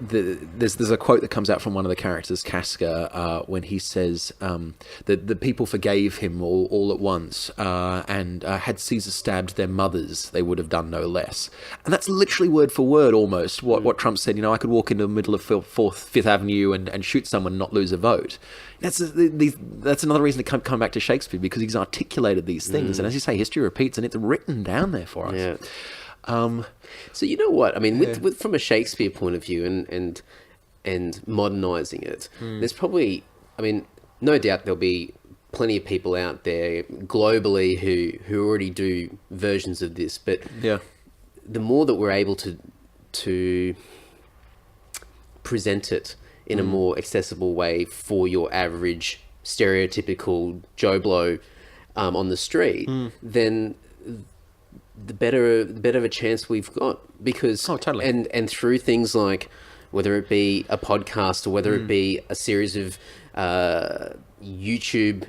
there's a quote that comes out from one of the characters, Casca, when he says that the people forgave him all at once, and had Caesar stabbed their mothers, they would have done no less. And that's literally word for word almost what Trump said. I could walk into the middle of Fifth Avenue and shoot someone and not lose a vote. That's another reason to come back to Shakespeare, because he's articulated these things. And as you say, history repeats, and it's written down there for us. Yeah. So you know what? I mean, with from a Shakespeare point of view and modernising it, there's probably, no doubt there'll be plenty of people out there globally who already do versions of this, but the more that we're able to present it in a more accessible way for your average stereotypical Joe Blow on the street, then the better of a chance we've got, because totally. and through things like, whether it be a podcast or whether it be a series of YouTube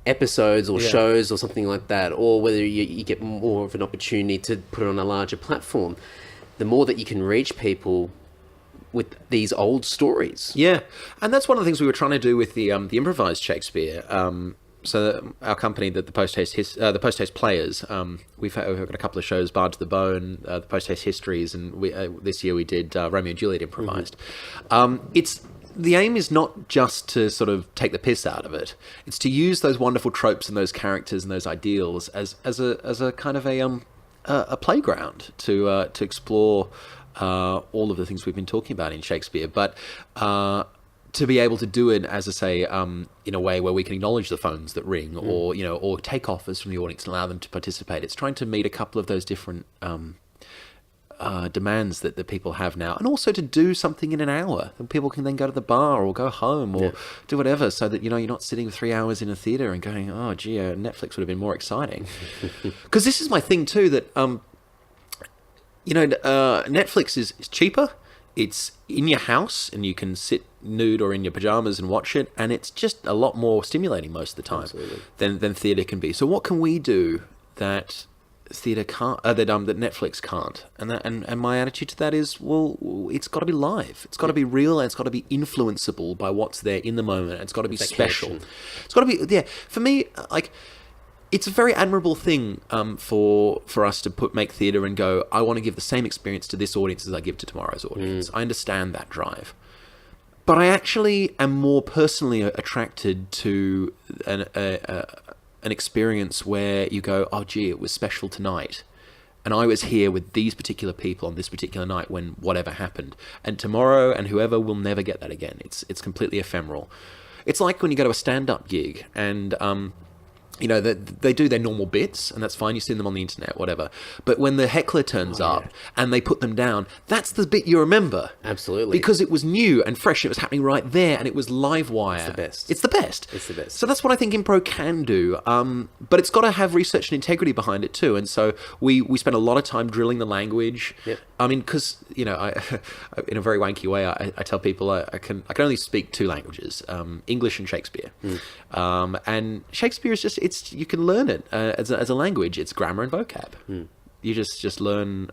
episodes or shows or something like that, or whether you get more of an opportunity to put it on a larger platform, the more that you can reach people with these old stories. Yeah, and that's one of the things we were trying to do with the improvised Shakespeare. So our company, the Post Haste Players, we've got a couple of shows, Bard to the Bone, the Post Haste Histories, and this year we did Romeo and Juliet improvised. The aim is not just to sort of take the piss out of it; it's to use those wonderful tropes and those characters and those ideals as a kind of a playground to explore all of the things we've been talking about in Shakespeare, but to be able to do it, as I say, in a way where we can acknowledge the phones that ring, or take offers from the audience and allow them to participate. It's trying to meet a couple of those different demands that people have now, and also to do something in an hour. And people can then go to the bar or go home or do whatever, so that you're not sitting 3 hours in a theatre and going, oh gee, Netflix would have been more exciting. Because this is my thing too, that Netflix is cheaper. It's in your house, and you can sit nude or in your pajamas and watch it, and it's just a lot more stimulating most of the time than theatre can be. So what can we do that theatre can't, that Netflix can't, and my attitude to that is, well, it's got to be live, it's got to be real, and it's got to be influenceable by what's there in the moment, and it's got to be special. It's got to be, for me, like, it's a very admirable thing for us to make theatre and go, I want to give the same experience to this audience as I give to tomorrow's audience. I understand that drive. But I actually am more personally attracted to an experience where you go, oh, gee, it was special tonight. And I was here with these particular people on this particular night when whatever happened. And tomorrow and whoever will never get that again. It's completely ephemeral. It's like when you go to a stand-up gig and... they do their normal bits, and that's fine. You see them on the internet, whatever. But when the heckler turns up and they put them down, that's the bit you remember. Absolutely. Because it was new and fresh. It was happening right there, and it was live wire. It's the best. It's the best. It's the best. So that's what I think improv can do. But it's got to have research and integrity behind it too. And so we spend a lot of time drilling the language. Yep. I mean, because, I in a very wanky way, I tell people I can only speak two languages, English and Shakespeare. And Shakespeare is just... you can learn it as a language. It's grammar and vocab. You just learn.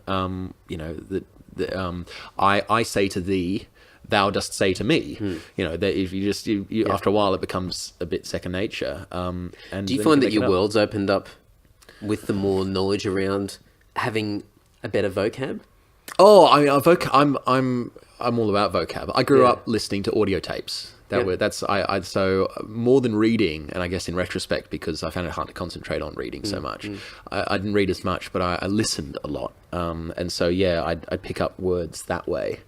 I say to thee, thou dost say to me. That if you after a while it becomes a bit second nature. And do you find that your world's opened up with the more knowledge around having a better vocab? Oh, I'm all about vocab. I grew up listening to audio tapes. So more than reading, and I guess in retrospect, because I found it hard to concentrate on reading so much, I didn't read as much, but I listened a lot. And so, I'd pick up words that way.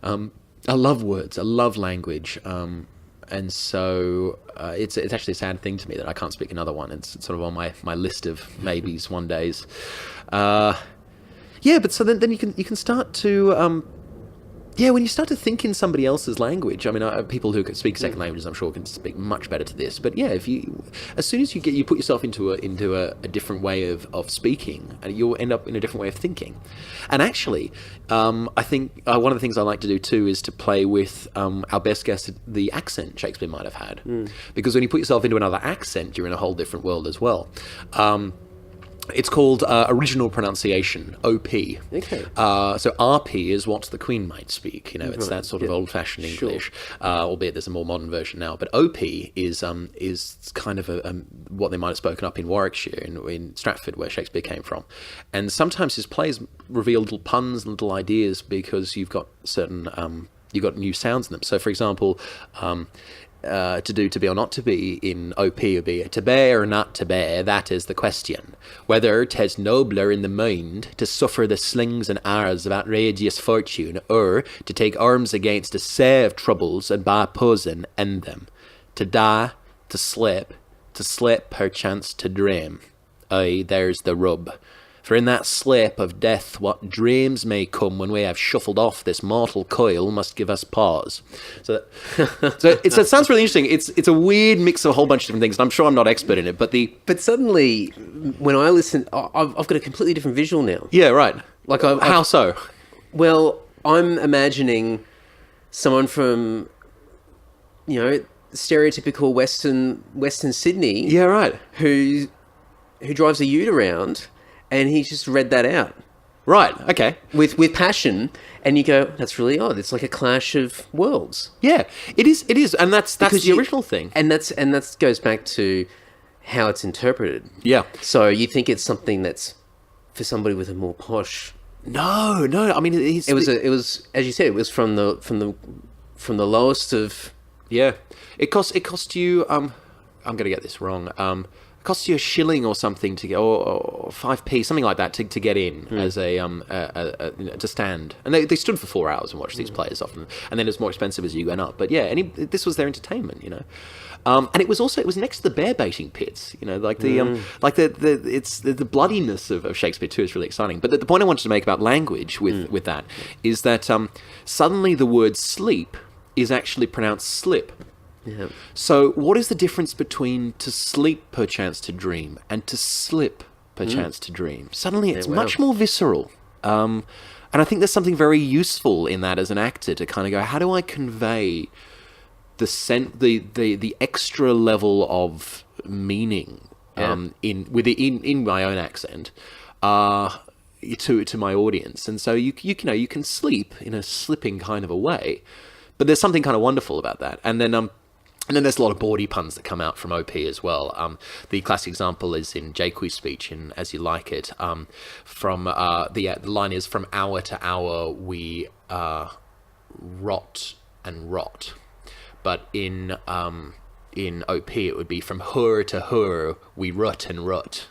I love words. I love language. And so it's actually a sad thing to me that I can't speak another one. It's sort of on my list of maybes one days. But so then you can start to... when you start to think in somebody else's language, I mean, people who can speak second languages, I'm sure, can speak much better to this. But as soon as you put yourself into a different way of speaking, you'll end up in a different way of thinking. And actually, I think one of the things I like to do too is to play with our best guess the accent Shakespeare might have had, because when you put yourself into another accent, you're in a whole different world as well. It's called original pronunciation, OP. Okay. So RP is what the Queen might speak. It's that sort of old-fashioned English, albeit there's a more modern version now. But OP is kind of what they might have spoken up in Warwickshire, in Stratford, where Shakespeare came from. And sometimes his plays reveal little puns and little ideas because you've got you've got new sounds in them. So, for example... to be or not to be in OP would be to bear or not to bear, that is the question. Whether 'tis nobler in the mind to suffer the slings and arrows of outrageous fortune, or to take arms against a sea of troubles and by poison end them. To die, to sleep perchance to dream. Aye, there's the rub. For in that sleep of death, what dreams may come when we have shuffled off this mortal coil must give us pause. So it sounds really interesting. It's a weird mix of a whole bunch of different things, and I'm sure I'm not expert in it, but suddenly, when I listen, I've got a completely different visual now. Yeah, right. Like how so? Well, I'm imagining someone from, stereotypical Western Sydney. Yeah, right. Who drives a ute around. And he just read that out. Right, okay. With passion. And you go, that's really odd. It's like a clash of worlds. Yeah, it is. And that's the original thing. And that goes back to how it's interpreted. Yeah. So you think it's something that's for somebody with a more posh... No. I mean, it was as you said, it was from the lowest of... Yeah. It cost you... I'm going to get this wrong. Costs you $1 or something to get, or 5p, something like that, to get in as to stand. And they stood for 4 hours and watched these plays often, and then it's more expensive as you went up. But this was their entertainment, and it was next to the bear baiting pits, like the bloodiness of Shakespeare too is really exciting. But the point I wanted to make about language with that is that suddenly the word sleep is actually pronounced slip. Yeah. So what is the difference between to sleep perchance to dream and to slip perchance to dream? Suddenly it's much more visceral. And I think there's something very useful in that as an actor to kind of go, how do I convey the extra level of meaning in my own accent to my audience. And so you know, you can sleep in a slipping kind of a way, but there's something kind of wonderful about that. And then there's a lot of bawdy puns that come out from OP as well. The classic example is in Jaquie's speech in As You Like It. The line is, "From hour to hour we rot and rot," but in OP it would be, "From her to her we rut and rut,"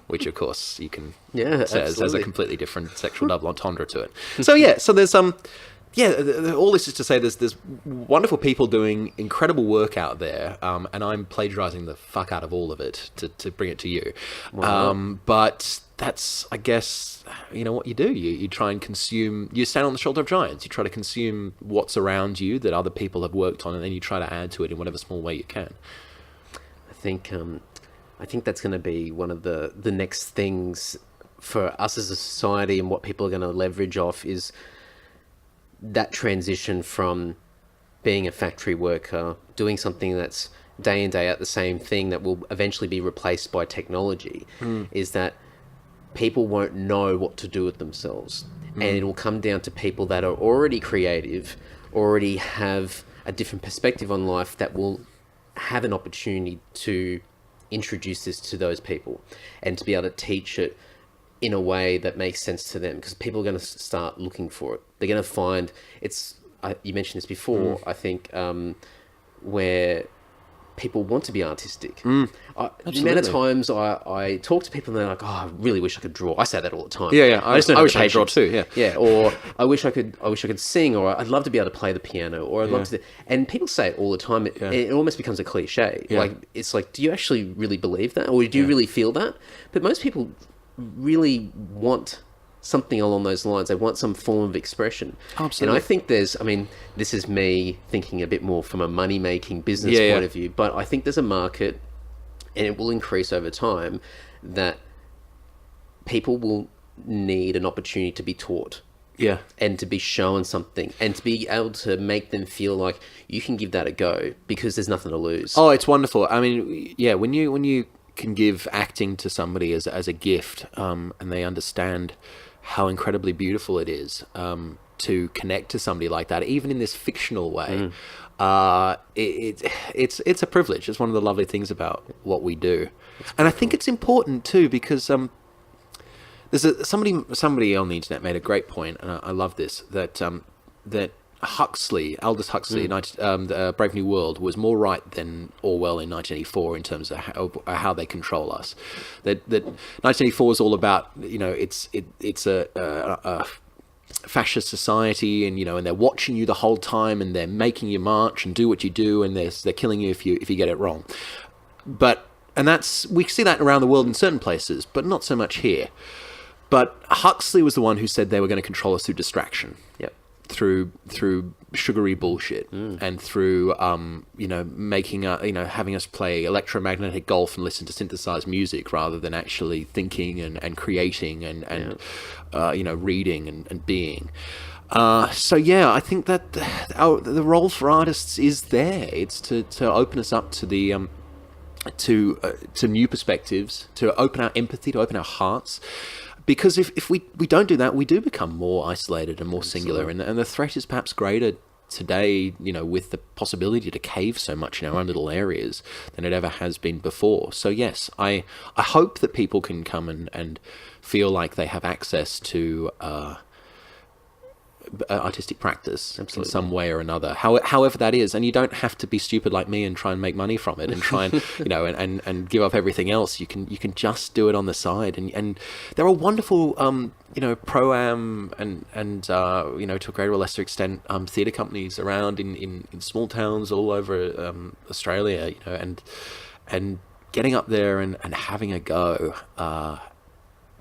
which of course you can has a completely different sexual double entendre to it. So there's all this is to say there's wonderful people doing incredible work out there, and I'm plagiarizing the fuck out of all of it to bring it to you. Wow. But that's, I guess, you know what you do. You try and consume. You stand on the shoulder of giants. You try to consume what's around you that other people have worked on, and then you try to add to it in whatever small way you can. I think that's going to be one of the next things for us as a society, and what people are going to leverage off is that transition from being a factory worker, doing something that's day in, day out the same thing that will eventually be replaced by technology, is that people won't know what to do with themselves. And it will come down to people that are already creative, already have a different perspective on life, that will have an opportunity to introduce this to those people and to be able to teach it in a way that makes sense to them, because people are going to start looking for it. They're going to find you mentioned this before, I think, where people want to be artistic. The amount of times I talk to people and they're like, "Oh, I really wish I could draw." I say that all the time. I wish I could draw too. Or I wish I could sing, or I'd love to be able to play the piano, or I'd love to. And people say it all the time. It almost becomes a cliche. Like, it's like, do you actually really believe that, or do you really feel that? But most people really want something along those lines. They want some form of expression. Absolutely. And I think this is me thinking a bit more from a money-making business point of view, but I think there's a market, and it will increase over time, that people will need an opportunity to be taught. And to be shown something, and to be able to make them feel like you can give that a go, because there's nothing to lose. Oh, it's wonderful. I mean, when you can give acting to somebody as a gift, and they understand how incredibly beautiful it is to connect to somebody like that, even in this fictional way. It's a privilege. It's one of the lovely things about what we do, and I think it's important too, because there's somebody on the internet made a great point, and I love this, that Aldous Huxley, Brave New World, was more right than Orwell in 1984 in terms of how they control us. That 1984 is all about, it's a fascist society, and and they're watching you the whole time, and they're making you march and do what you do, and they're killing you if you get it wrong. And we see that around the world in certain places, but not so much here. But Huxley was the one who said they were going to control us through distraction. Through sugary bullshit, and through making having us play electromagnetic golf and listen to synthesized music rather than actually thinking and creating and reading and being. I think that the role for artists is there. It's to open us up to the to new perspectives, to open our empathy, to open our hearts. Because if we don't do that, we do become more isolated and more singular, and the threat is perhaps greater today, with the possibility to cave so much in our own little areas than it ever has been before. So yes, I hope that people can come and feel like they have access to artistic practice in some way or another, however that is, and you don't have to be stupid like me and try and make money from it and try and and give up everything else. You can just do it on the side, and there are wonderful pro-am and to a greater or lesser extent theatre companies around in small towns all over Australia, and getting up there and having a go.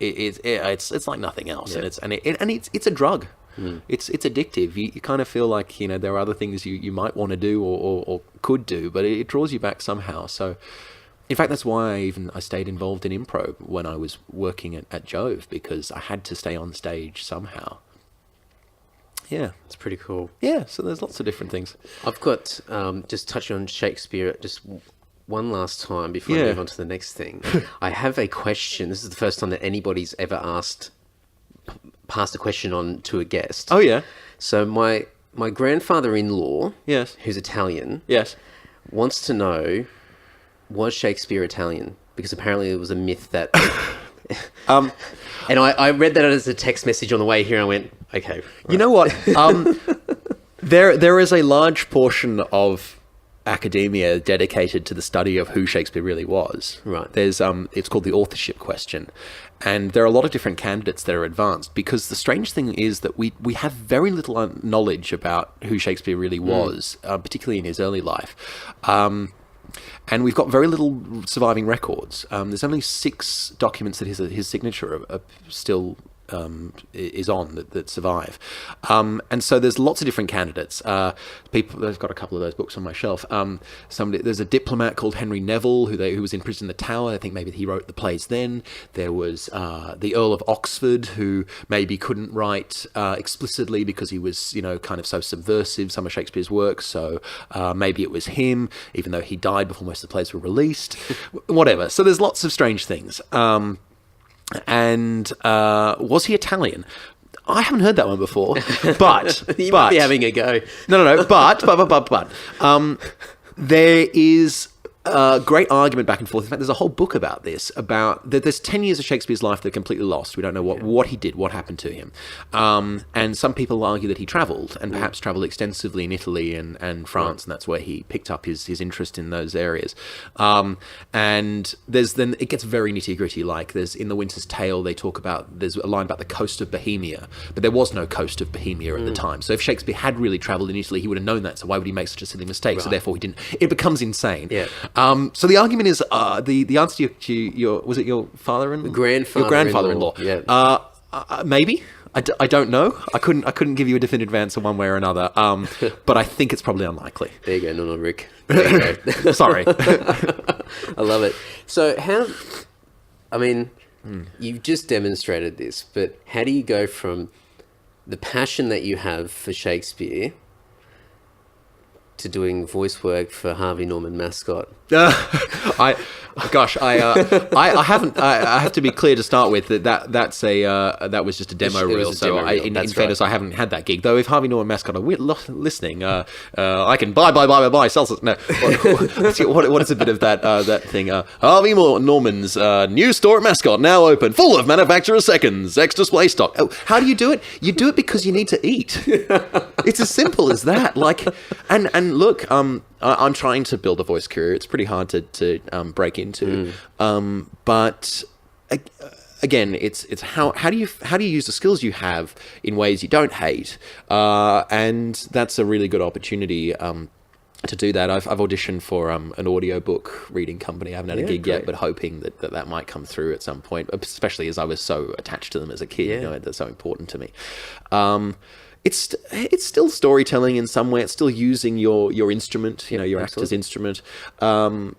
It's like nothing else, and it's a drug. It's addictive. You kind of feel like there are other things you might want to do or could do, but it draws you back somehow. So, in fact, that's why I stayed involved in improv when I was working at Jove, because I had to stay on stage somehow. Yeah, it's pretty cool. Yeah, so there's lots of different things. I've got just touching on Shakespeare, just one last time before I Yeah. move on to the next thing. I have a question. This is the first time that anybody's ever passed a question on to a guest. Oh, yeah. So my grandfather-in-law, Yes. who's Italian, Yes. wants to know, was Shakespeare Italian? Because apparently it was a myth that... and I read that as a text message on the way here, and I went, okay. Right. You know what? There is a large portion of academia dedicated to the study of who Shakespeare really was. Right. There's it's called the authorship question, and there are a lot of different candidates that are advanced, because the strange thing is that we have very little knowledge about who Shakespeare really was, particularly in his early life. And we've got very little surviving records. There's only 6 documents that his signature are still is on that survive. And so there's lots of different candidates. People, I've got a couple of those books on my shelf. There's a diplomat called Henry Neville who was in prison in the Tower. I think maybe he wrote the plays then. There was the Earl of Oxford, who maybe couldn't write explicitly because he was, kind of so subversive, some of Shakespeare's works. So maybe it was him, even though he died before most of the plays were released. Whatever. So there's lots of strange things. And was he Italian? I haven't heard that one before, but you might be having a go. No. But there is a great argument back and forth. In fact, there's a whole book about this. There's 10 years of Shakespeare's life that are completely lost. We don't know what he did, what happened to him. And some people argue that he travelled, and perhaps travelled extensively in Italy and France, and that's where he picked up his interest in those areas. And then it gets very nitty gritty. Like there's in The Winter's Tale, there's a line about the coast of Bohemia, but there was no coast of Bohemia at the time. So if Shakespeare had really travelled in Italy, he would have known that. So why would he make such a silly mistake? Right. So therefore he didn't. It becomes insane. Yeah. So the argument is the answer to your was it your father-in-law? Your grandfather-in-law. Yeah. Maybe. I don't know. I couldn't give you a definitive answer one way or another. But I think it's probably unlikely. There you go, no, Rick. There you go. Sorry. I love it. So you've just demonstrated this, but how do you go from the passion that you have for Shakespeare to doing voice work for Harvey Norman Mascot? I haven't. I have to be clear to start with that was just a demo reel. So in fairness, I haven't had that gig. Though if Harvey Norman Mascot are listening, I can buy Celsius. No, what is a bit of that thing? Harvey Norman's new store at Mascot now open, full of manufacturer's seconds, extra display stock. Oh, how do you do it? You do it because you need to eat. It's as simple as that. Like, and look, I'm trying to build a voice career. It's pretty hard to break into. But again, it's how do you use the skills you have in ways you don't hate, and that's a really good opportunity to do that. I've auditioned for an audiobook reading company. I haven't had a gig yet, but hoping that might come through at some point, especially as I was so attached to them as a kid. They're so important to me. It's still storytelling in some way. It's still using your instrument, your actor's instrument. And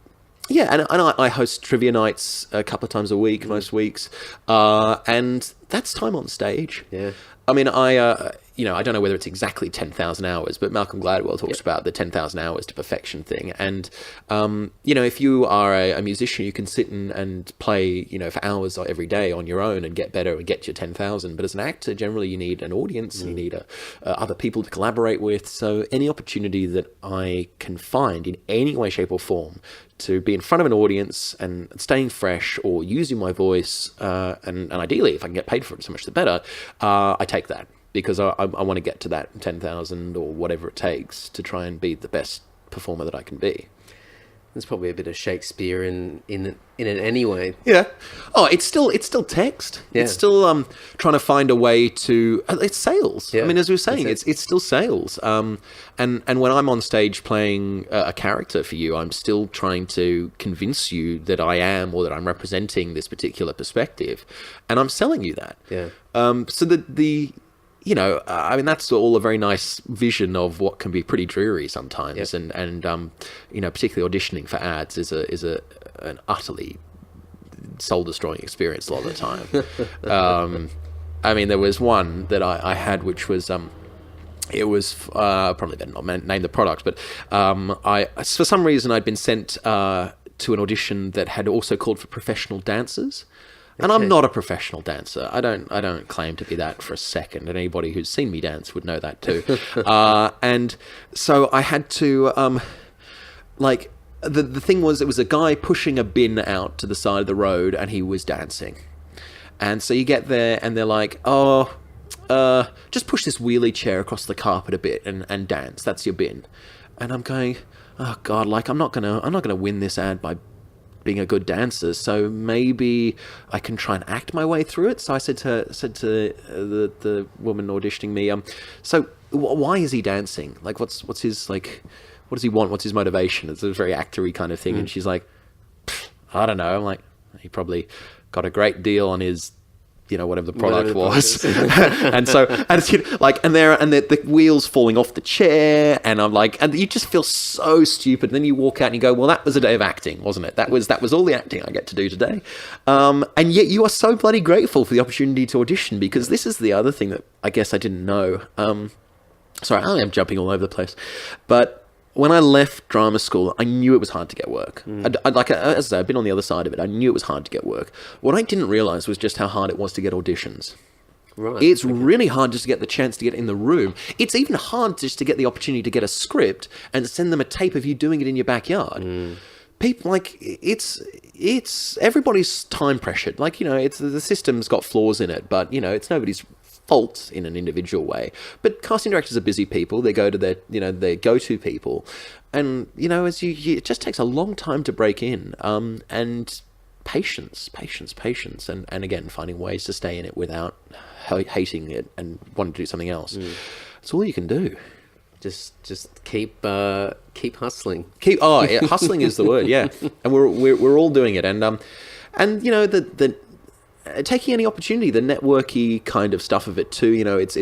I host trivia nights a couple of times a week, most weeks, and that's time on stage. Yeah. I mean, I don't know whether it's exactly 10,000 hours, but Malcolm Gladwell talks about the 10,000 hours to perfection thing. And, if you are a musician, you can sit and play, for hours every day on your own and get better and get your 10,000. But as an actor, generally you need an audience, you need other people to collaborate with. So any opportunity that I can find in any way, shape or form to be in front of an audience and staying fresh or using my voice, and ideally, if I can get paid for it, so much the better, I take that. Because I want to get to that 10,000 or whatever it takes to try and be the best performer that I can be. There's probably a bit of Shakespeare in it anyway. Yeah. Oh, it's still text. Yeah. It's still trying to find a way to. It's sales. Yeah. I mean, as we were saying, it's still sales. And when I'm on stage playing a character for you, I'm still trying to convince you that I am or that I'm representing this particular perspective, and I'm selling you that. Yeah. So that's all a very nice vision of what can be pretty dreary sometimes. Yep. And particularly auditioning for ads is an utterly soul-destroying experience a lot of the time. There was one that I had, which was it was probably better not name the product, but I for some reason I'd been sent to an audition that had also called for professional dancers. And I'm not a professional dancer. I don't claim to be that for a second. And anybody who's seen me dance would know that too. And so I had to, like, the thing was, it was a guy pushing a bin out to the side of the road, and he was dancing. And so you get there, and they're like, "Oh, just push this wheelie chair across the carpet a bit and dance. That's your bin." And I'm going, "Oh God, like I'm not gonna win this ad by being a good dancer, so maybe I can try and act my way through it." So I said to the woman auditioning me, "So why is he dancing? Like, what's his, like, what does he want? What's his motivation?" It's a very actory kind of thing. And she's like, "I don't know." I'm like, "He probably got a great deal on his, you know, whatever the product was." and it's like, and the wheels falling off the chair, and I'm like, and you just feel so stupid. And then you walk out and you go, "Well, that was a day of acting, wasn't it? That was all the acting I get to do today." And yet you are so bloody grateful for the opportunity to audition, because this is the other thing that I guess I didn't know. Sorry, I am jumping all over the place, but when I left drama school, I knew it was hard to get work. As I say, I've been on the other side of it. I knew it was hard to get work. What I didn't realise was just how hard it was to get auditions. Right. It's really hard just to get the chance to get in the room. It's even hard just to get the opportunity to get a script and send them a tape of you doing it in your backyard. People, like, it's everybody's time pressured. Like, you know, it's the system's got flaws in it, but, you know, it's nobody's fault in an individual way. But casting directors are busy people. They go to their go-to people, and, you know, it just takes a long time to break in. And patience, and again, finding ways to stay in it without hating it and wanting to do something else. It's all you can do. Just keep hustling. Hustling is the word, yeah. And we're all doing it, and you know, the taking any opportunity, the networky kind of stuff of it too. You know, it's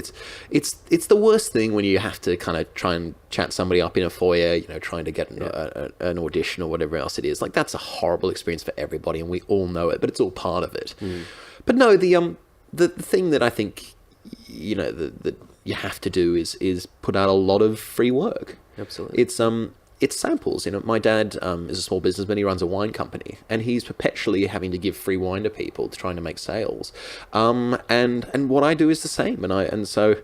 the worst thing when you have to kind of try and chat somebody up in a foyer, you know, trying to get an audition or whatever else it is. Like, that's a horrible experience for everybody, and we all know it, but it's all part of it. But no, the thing that I think, you know, that you have to do is put out a lot of free work. Absolutely. It's samples. You know, my dad is a small businessman. He runs a wine company, and he's perpetually having to give free wine to people, trying to make sales. And what I do is the same. And so,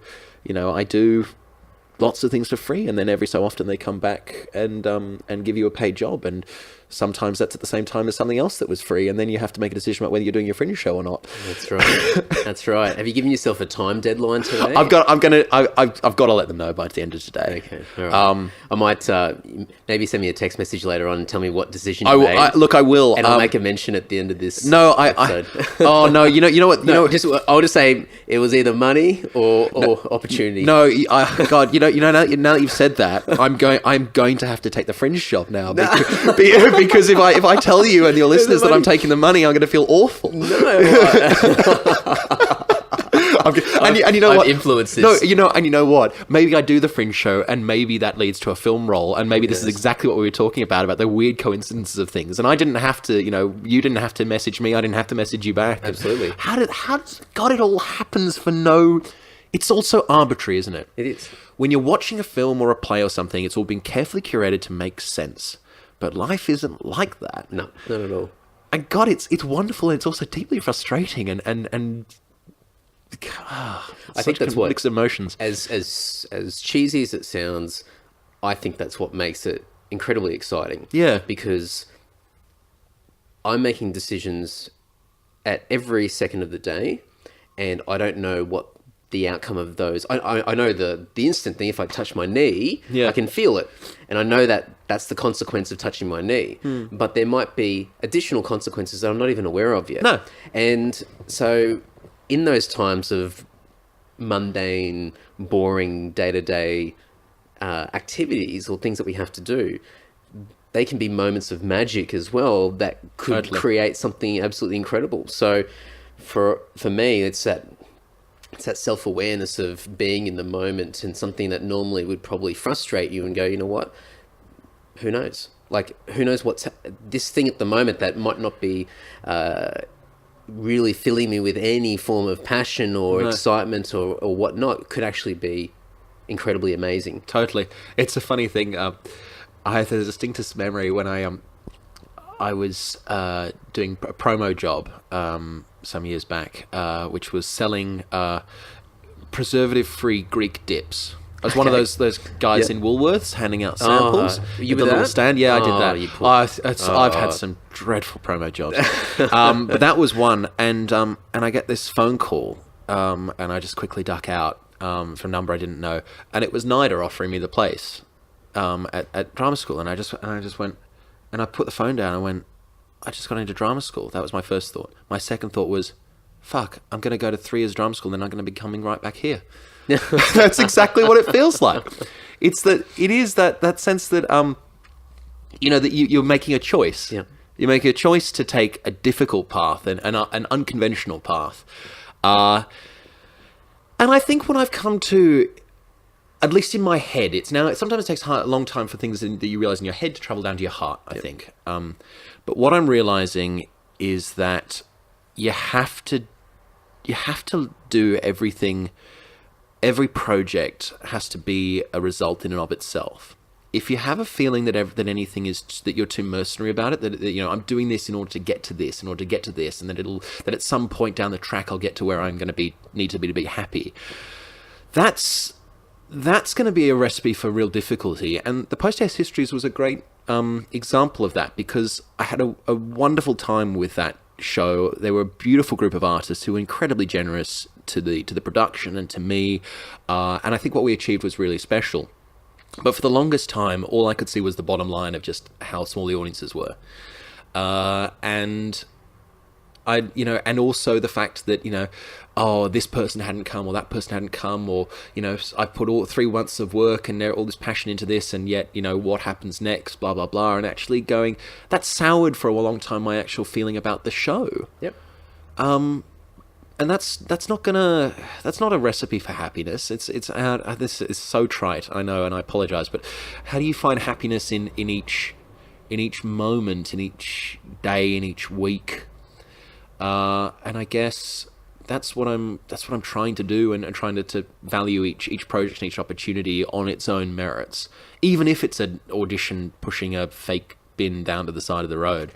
you know, I do lots of things for free, and then every so often they come back and give you a paid job, and sometimes that's at the same time as something else that was free, and then you have to make a decision about whether you're doing your fringe show or not. That's right. That's right. Have you given yourself a time deadline today? I've got to let them know by the end of today. Okay. All right. I might maybe send me a text message later on and tell me what decision you made. I will. And I'll make a mention at the end of this. No, episode. Oh no, you know what? I'll just say it was either money or opportunity. No, God, you know now that you've said that, I'm going to have to take the fringe job now, because if I tell you and your listeners that I'm taking the money, I'm going to feel awful. No. And you know what? I've influenced this. No, you know what? Maybe I do the fringe show, and maybe that leads to a film role, and maybe this is exactly what we were talking about the weird coincidences of things. And I didn't have to, you know, you didn't have to message me, I didn't have to message you back. Absolutely. How does God? It all happens for no. It's also arbitrary, isn't it? It is. When you're watching a film or a play or something, it's all been carefully curated to make sense. But life isn't like that. No, not at all. And God, it's wonderful, and it's also deeply frustrating, and I think that's what mixed emotions. As cheesy as it sounds, I think that's what makes it incredibly exciting. Yeah, because I'm making decisions at every second of the day, and I don't know what the outcome of those. I know the instant thing. If I touch my knee, I can feel it, and I know that that's the consequence of touching my knee. But there might be additional consequences that I'm not even aware of yet. No, and so in those times of mundane, boring, day-to-day activities or things that we have to do, they can be moments of magic as well that could create something absolutely incredible. So for me, it's that self-awareness of being in the moment, and something that normally would probably frustrate you and go, you know what, who knows? Like, who knows what's this thing at the moment that might not be really filling me with any form of passion or excitement or whatnot, could actually be incredibly amazing. Totally. It's a funny thing. I have a distinctest memory when I was doing a promo job some years back, which was selling preservative-free Greek dips. I was one of those guys in Woolworths handing out samples. You with were the little that? stand. Yeah, I did that. You poor- I've had some dreadful promo jobs, but that was one. And I get this phone call, and I just quickly duck out from a number I didn't know, and it was NIDA offering me the place at drama school, and I just went, and I put the phone down and went, I just got into drama school. That was my first thought. My second thought was, fuck, I'm going to go to 3 years drama school, and then I'm going to be coming right back here. That's exactly what it feels like. It is that sense that that you're making a choice. Yeah. You're making a choice to take a difficult path and an unconventional path. And I think when I've come to, at least in my head, sometimes it takes a long time for things that you realize in your head to travel down to your heart, I think. But what I'm realizing is that you have to do everything. Every project has to be a result in and of itself. If you have a feeling that anything is that you're too mercenary about it, that I'm doing this in order to get to this, in order to get to this, and that at some point down the track I'll get to where I'm going to need to be happy. That's going to be a recipe for real difficulty. And the Post-Haste Histories was a great example of that, because I had a wonderful time with that show. They were a beautiful group of artists who were incredibly generous to the production and to me, and I think what we achieved was really special. But for the longest time, all I could see was the bottom line of just how small the audiences were, and and also the fact that this person hadn't come, or that person hadn't come, or I put all 3 months of work and all this passion into this, and yet what happens next, blah blah blah, and actually that soured for a long time my actual feeling about the show. Yep. And that's not a recipe for happiness. This is so trite, I know, and I apologize, but how do you find happiness in each moment, in each day, in each week? And I guess that's what I'm trying to do, and trying to value each project and each opportunity on its own merits, even if it's an audition pushing a fake bin down to the side of the road,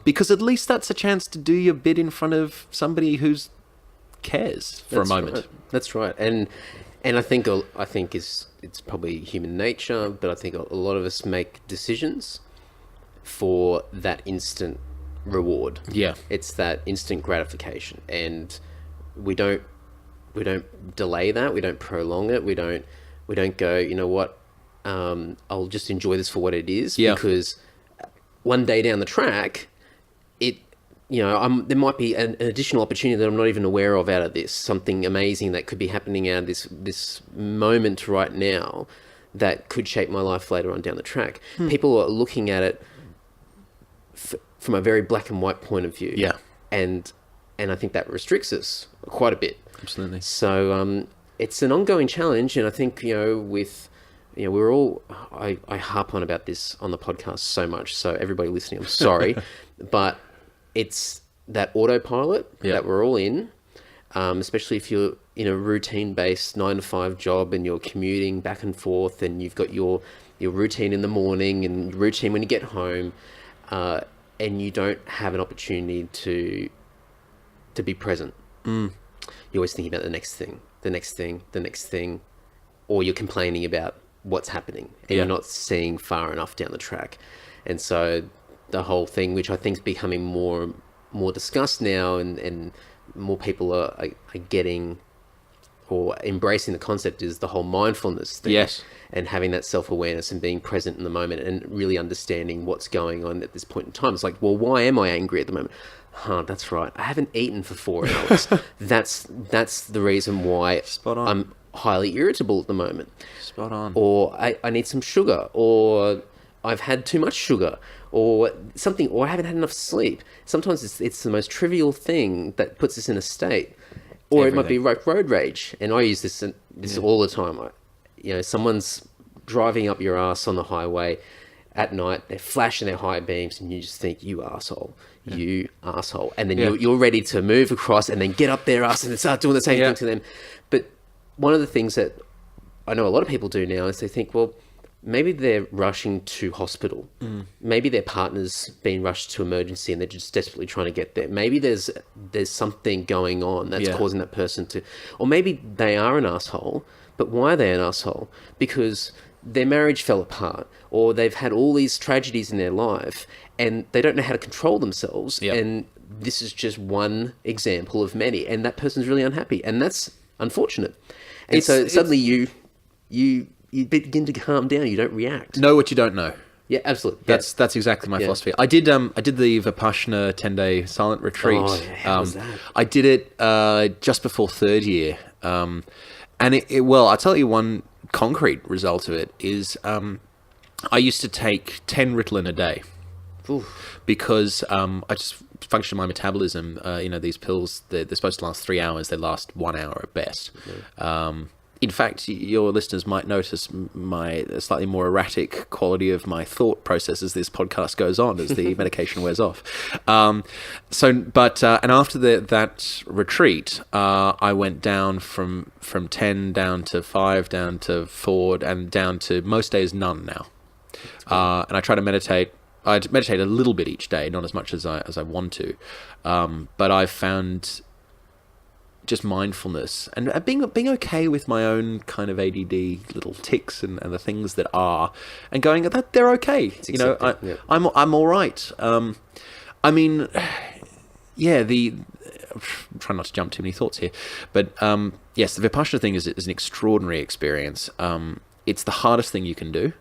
because at least that's a chance to do your bit in front of somebody who's cares for a moment. Right. That's right, and I think it's probably human nature, but I think a lot of us make decisions for that instant reward. Yeah, it's that instant gratification, and we don't delay that. We don't prolong it. We don't go, what, I'll just enjoy this for what it is. Yeah. Because one day down the track, there might be an additional opportunity that I'm not even aware of out of this, something amazing that could be happening out of this moment right now that could shape my life later on down the track. People are looking at it from a very black and white point of view. Yeah. And I think that restricts us quite a bit. Absolutely. So it's an ongoing challenge, and I think we're all. I harp on about this on the podcast so much. So everybody listening, I'm sorry, but it's that autopilot that we're all in, especially if you're in a routine-based 9-to-5 job and you're commuting back and forth, and you've got your routine in the morning and routine when you get home, and you don't have an opportunity to be present. You're always thinking about the next thing, or you're complaining about what's happening, and you're not seeing far enough down the track. And so the whole thing, which I think is becoming more discussed now, and more people are getting or embracing the concept, is the whole mindfulness thing. Yes. And having that self-awareness and being present in the moment and really understanding what's going on at this point in time. It's like, well, why am I angry at the moment? That's right, I haven't eaten for 4 hours. That's the reason why I'm highly irritable at the moment. Spot on. Or I need some sugar, or I've had too much sugar, or something, or I haven't had enough sleep. Sometimes it's the most trivial thing that puts us in a state. Or it might be like road rage, and I use this all the time. Someone's driving up your ass on the highway at night, they're flashing their high beams, and you just think, you asshole, and then you're ready to move across and then get up their ass and start doing the same thing to them. But one of the things that I know a lot of people do now is they think, well, maybe they're rushing to hospital. Maybe their partner's been rushed to emergency and they're just desperately trying to get there. Maybe there's something going on that's causing that person to... Or maybe they are an asshole, but why are they an asshole? Because their marriage fell apart, or they've had all these tragedies in their life and they don't know how to control themselves. And this is just one example of many. And that person's really unhappy. And that's unfortunate. And so suddenly you begin to calm down. You don't react. Know what you don't know. Yeah, absolutely. That's exactly my philosophy. I did the Vipassana 10-day silent retreat. Oh, yeah. How was that? I did it just before third year. And I'll tell you one concrete result of it is I used to take 10 Ritalin a day. Oof. Because I just function my metabolism. These pills, they're supposed to last 3 hours. They last 1 hour at best. In fact, your listeners might notice my slightly more erratic quality of my thought process as this podcast goes on, as the medication wears off. And after that retreat, I went down from 10 down to 5, down to 4, and down to most days none now. And I try to meditate. I meditate a little bit each day, not as much as I want to, but I've found just mindfulness and being okay with my own kind of ADD little tics and the things that are, and going that they're okay. I'm all right. I'm trying not to jump too many thoughts here, but yes, the Vipassana thing is an extraordinary experience. It's the hardest thing you can do.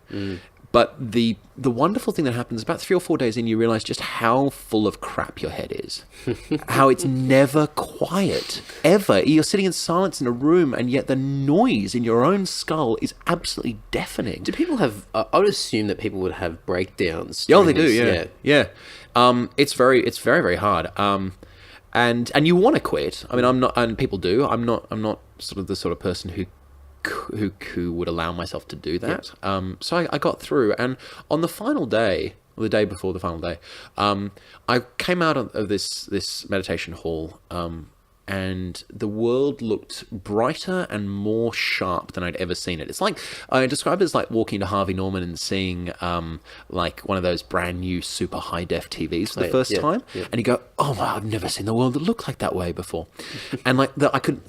But the wonderful thing that happens about 3 or 4 days in, you realize just how full of crap your head is. How it's never quiet, ever. You're sitting in silence in a room, and yet the noise in your own skull is absolutely deafening. Do people have... I would assume that people would have breakdowns. Oh, they do, yeah. It's very, very hard. And you want to quit. I mean, I'm not, and people do. I'm not sort of the sort of person who would allow myself to do that. So I got through, and on the final day, or the day before the final day, I came out of this meditation hall, and the world looked brighter and more sharp than I'd ever seen it. It's like, I describe it as like walking to Harvey Norman and seeing like one of those brand new super high def TVs for the first time. And you go, oh my, I've never seen the world that looked like that way before. And like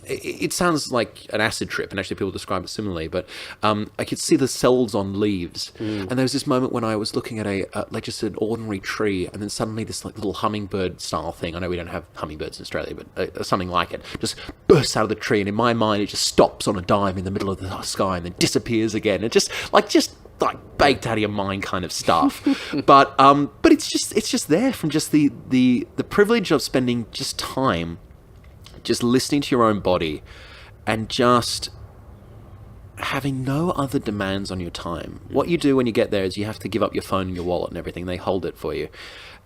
it sounds like an acid trip, and actually people describe it similarly, but I could see the cells on leaves. And there was this moment when I was looking at like just an ordinary tree, and then suddenly this like little hummingbird style thing. I know we don't have hummingbirds in Australia, but something like it just bursts out of the tree, and in my mind it just stops on a dime in the middle of the sky and then disappears again. It just baked out of your mind kind of stuff. but it's just there from just the privilege of spending just time just listening to your own body and just having no other demands on your time. What you do when you get there is you have to give up your phone and your wallet and everything. They hold it for you.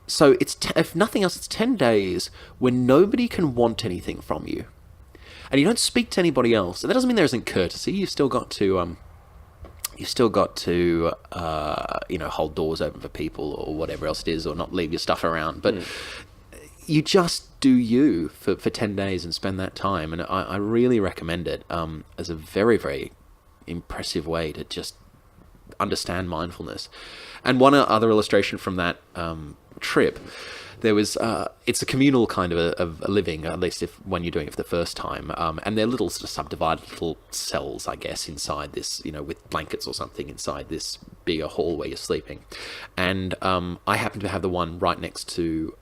So it's if nothing else, it's 10 days when nobody can want anything from you, and you don't speak to anybody else. And that doesn't mean there isn't courtesy. You've still got to hold doors open for people or whatever else it is, or not leave your stuff around. But you just do you for 10 days and spend that time. And I really recommend it as a very, very impressive way to just understand mindfulness. And one other illustration from that trip, there was it's a communal kind of a living, at least if when you're doing it for the first time, and they're little sort of subdivided little cells, I guess, inside this, with blankets or something inside this bigger hall where you're sleeping. And I happened to have the one right next to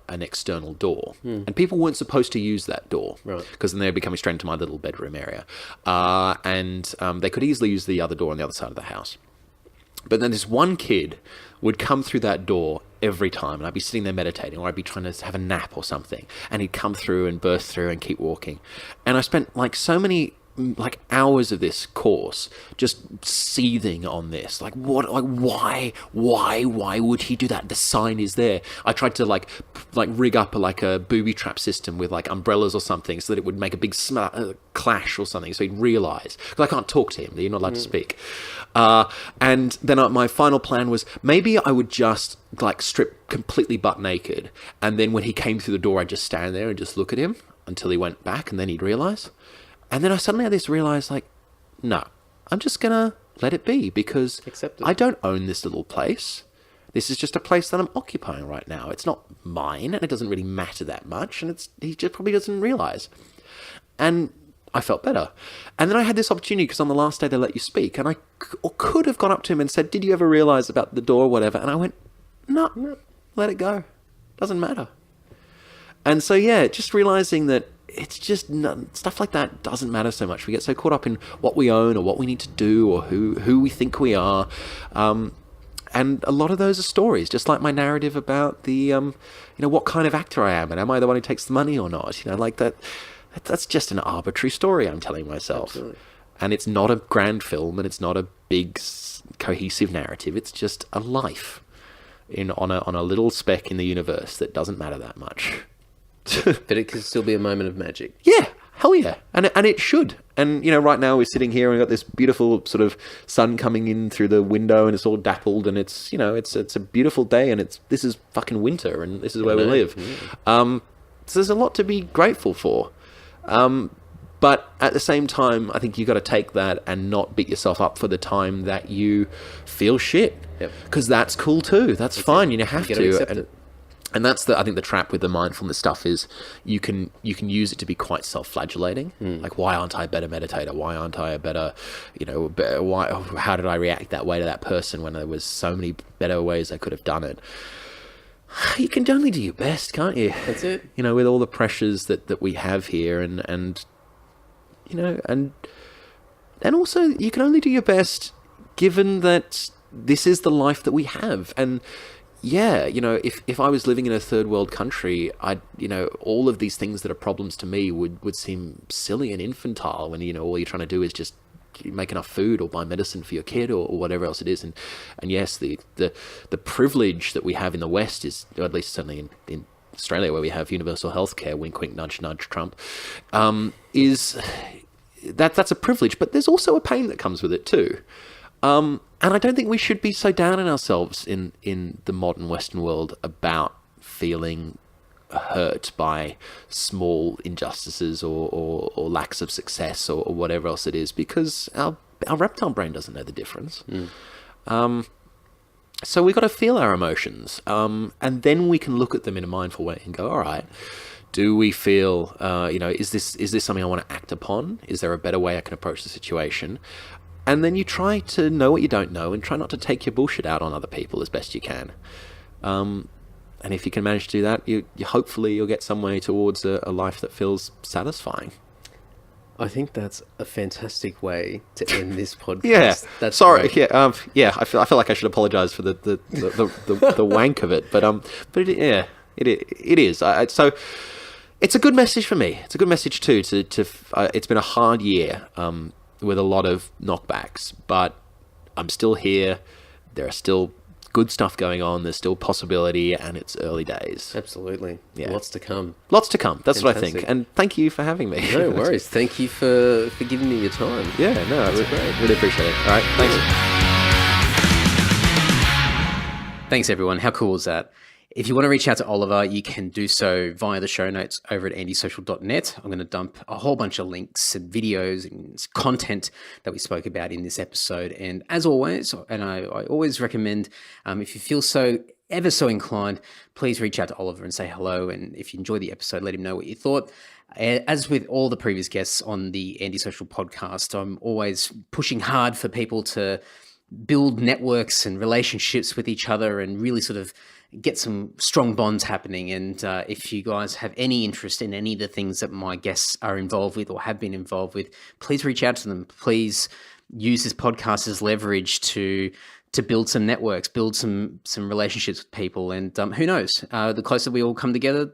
an external door, and people weren't supposed to use that door, right? Because then they'd be coming straight into my little bedroom area, and they could easily use the other door on the other side of the house. But then this one kid would come through that door every time, and I'd be sitting there meditating, or I'd be trying to have a nap or something, and he'd come through and burst through and keep walking. And I spent like so many hours of this course just seething on this, why would he do that? The sign is there. I tried to like rig up a booby trap system with like umbrellas or something so that it would make a big clash or something, so he'd realize, because I can't talk to him, you're not allowed to speak. And then my final plan was maybe I would just strip completely butt naked, and then when he came through the door I'd just stand there and just look at him until he went back, and then he'd realize. And then I suddenly had this realize, no, I'm just going to let it be because Accept it. I don't own this little place. This is just a place that I'm occupying right now. It's not mine, and it doesn't really matter that much, and he just probably doesn't realize. And I felt better. And then I had this opportunity because on the last day they let you speak, and I could have gone up to him and said, did you ever realize about the door or whatever? And I went, no, let it go. Doesn't matter. And so, yeah, just realizing that it's just stuff like that doesn't matter so much. We get so caught up in what we own or what we need to do or who we think we are. And a lot of those are stories, just like my narrative about the, what kind of actor I am, and am I the one who takes the money or not? Like that. That's just an arbitrary story I'm telling myself. Absolutely. And it's not a grand film, and it's not a big cohesive narrative. It's just a life on a little speck in the universe that doesn't matter that much. But it could still be a moment of magic. Yeah, hell yeah. And it should. And, right now we're sitting here and we've got this beautiful sort of sun coming in through the window and it's all dappled and it's a beautiful day and this is fucking winter and this is where we live. Yeah. So there's a lot to be grateful for. But at the same time, I think you've got to take that and not beat yourself up for the time that you feel shit. Because that's cool too. That's fine. You have to. Accept it. And that's I think the trap with the mindfulness stuff is you can use it to be quite self-flagellating. Like, why aren't I a better meditator? Why aren't I a better, how did I react that way to that person when there was so many better ways I could have done it? You can only do your best, can't you? That's it. With all the pressures that we have here and also you can only do your best given that this is the life that we have. And yeah, if I was living in a third world country, all of these things that are problems to me would seem silly and infantile when, all you're trying to do is just make enough food or buy medicine for your kid or whatever else it is. And yes, the privilege that we have in the West is, or at least certainly in Australia where we have universal healthcare, wink, wink, nudge, nudge, Trump, is that's a privilege, but there's also a pain that comes with it too. And I don't think we should be so down on ourselves in the modern Western world about feeling hurt by small injustices or lacks of success or whatever else it is, because our reptile brain doesn't know the difference. So we've got to feel our emotions, and then we can look at them in a mindful way and go, all right, do we feel, is this something I want to act upon? Is there a better way I can approach the situation? And then you try to know what you don't know and try not to take your bullshit out on other people as best you can. And if you can manage to do that, you hopefully you'll get some way towards a life that feels satisfying. I think that's a fantastic way to end this podcast. Yeah, that's sorry. Great. Yeah. I feel like I should apologise for the wank of it, but it is. So it's a good message for me. It's a good message too. It's been a hard year with a lot of knockbacks, but I'm still here. There are still good stuff going on. There's still possibility, and it's early days. Absolutely. Yeah. Lots to come. Lots to come. That's Fantastic. what I think. And thank you for having me. No worries. Thank you for giving me your time. Yeah, no, it's great. Really appreciate it. All right, thanks. Thanks, everyone. How cool was that? If you want to reach out to Oliver, you can do so via the show notes over at andysocial.net. I'm going to dump a whole bunch of links and videos and content that we spoke about in this episode. And as always, and I always recommend, if you feel ever so inclined, please reach out to Oliver and say hello. And if you enjoy the episode, let him know what you thought. As with all the previous guests on the Andy-Social podcast, I'm always pushing hard for people to build networks and relationships with each other and really sort of get some strong bonds happening. And if you guys have any interest in any of the things that my guests are involved with or have been involved with, please reach out to them. Please use this podcast as leverage to build some networks, build some relationships with people. And who knows, the closer we all come together,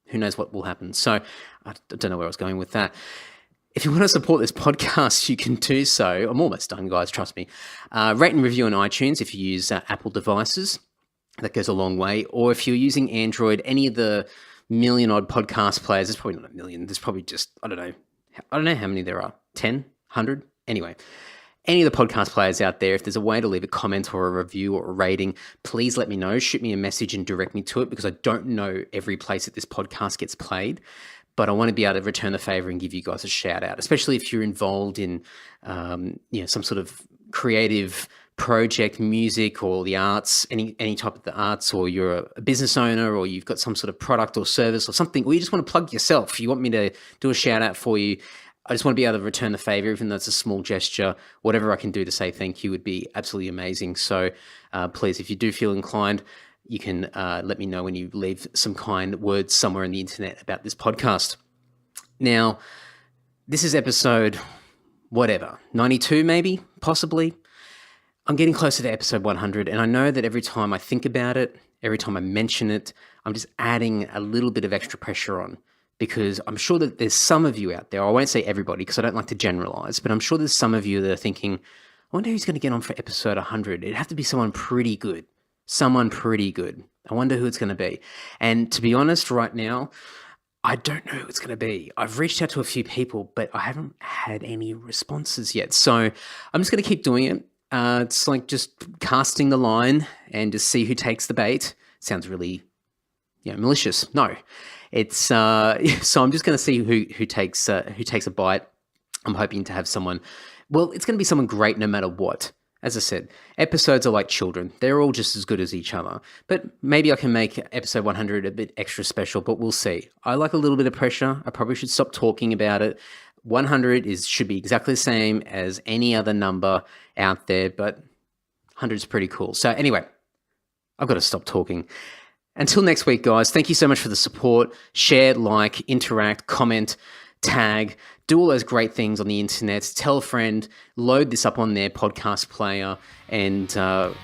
who knows what will happen. So I don't know where I was going with that. If you want to support this podcast, you can do so. I'm almost done, guys. Trust me. Rate and review on iTunes if you use Apple devices. That goes a long way. Or if you're using Android, any of the million odd podcast players, there's probably not a million. There's probably just, I don't know how many there are. 10, 100? Anyway, any of the podcast players out there, if there's a way to leave a comment or a review or a rating, please let me know. Shoot me a message and direct me to it, because I don't know every place that this podcast gets played. but I want to be able to return the favor and give you guys a shout out, especially if you're involved in, some sort of creative project, music or the arts, any type of the arts, or you're a business owner, or you've got some sort of product or service or something, or you just want to plug yourself. You want me to do a shout out for you. I just want to be able to return the favor, even though it's a small gesture. Whatever I can do to say thank you would be absolutely amazing. So please, if you do feel inclined, you can let me know when you leave some kind words somewhere on the internet about this podcast. Now, this is episode, 92 maybe, possibly. I'm getting closer to episode 100, and I know that every time I think about it, every time I mention it, I'm just adding a little bit of extra pressure on, because I'm sure that there's some of you out there, I won't say everybody because I don't like to generalize, but I'm sure there's some of you that are thinking, I wonder who's going to get on for episode 100. It'd have to be someone pretty good. I wonder who it's going to be. And to be honest, right now, I don't know who it's going to be. I've reached out to a few people, but I haven't had any responses yet. So I'm just going to keep doing it. It's like just casting the line and just see who takes the bait. Sounds really, malicious. No, it's so I'm just going to see who takes a bite. I'm hoping to have someone. Well, it's going to be someone great no matter what. As I said, episodes are like children. They're all just as good as each other. But maybe I can make episode 100 a bit extra special, but we'll see. I like a little bit of pressure. I probably should stop talking about it. 100 should be exactly the same as any other number out there, but 100 is pretty cool. So anyway, I've got to stop talking. Until next week, guys, thank you so much for the support. Share, like, interact, comment, tag, do all those great things on the internet. Tell a friend, load this up on their podcast player, and we'll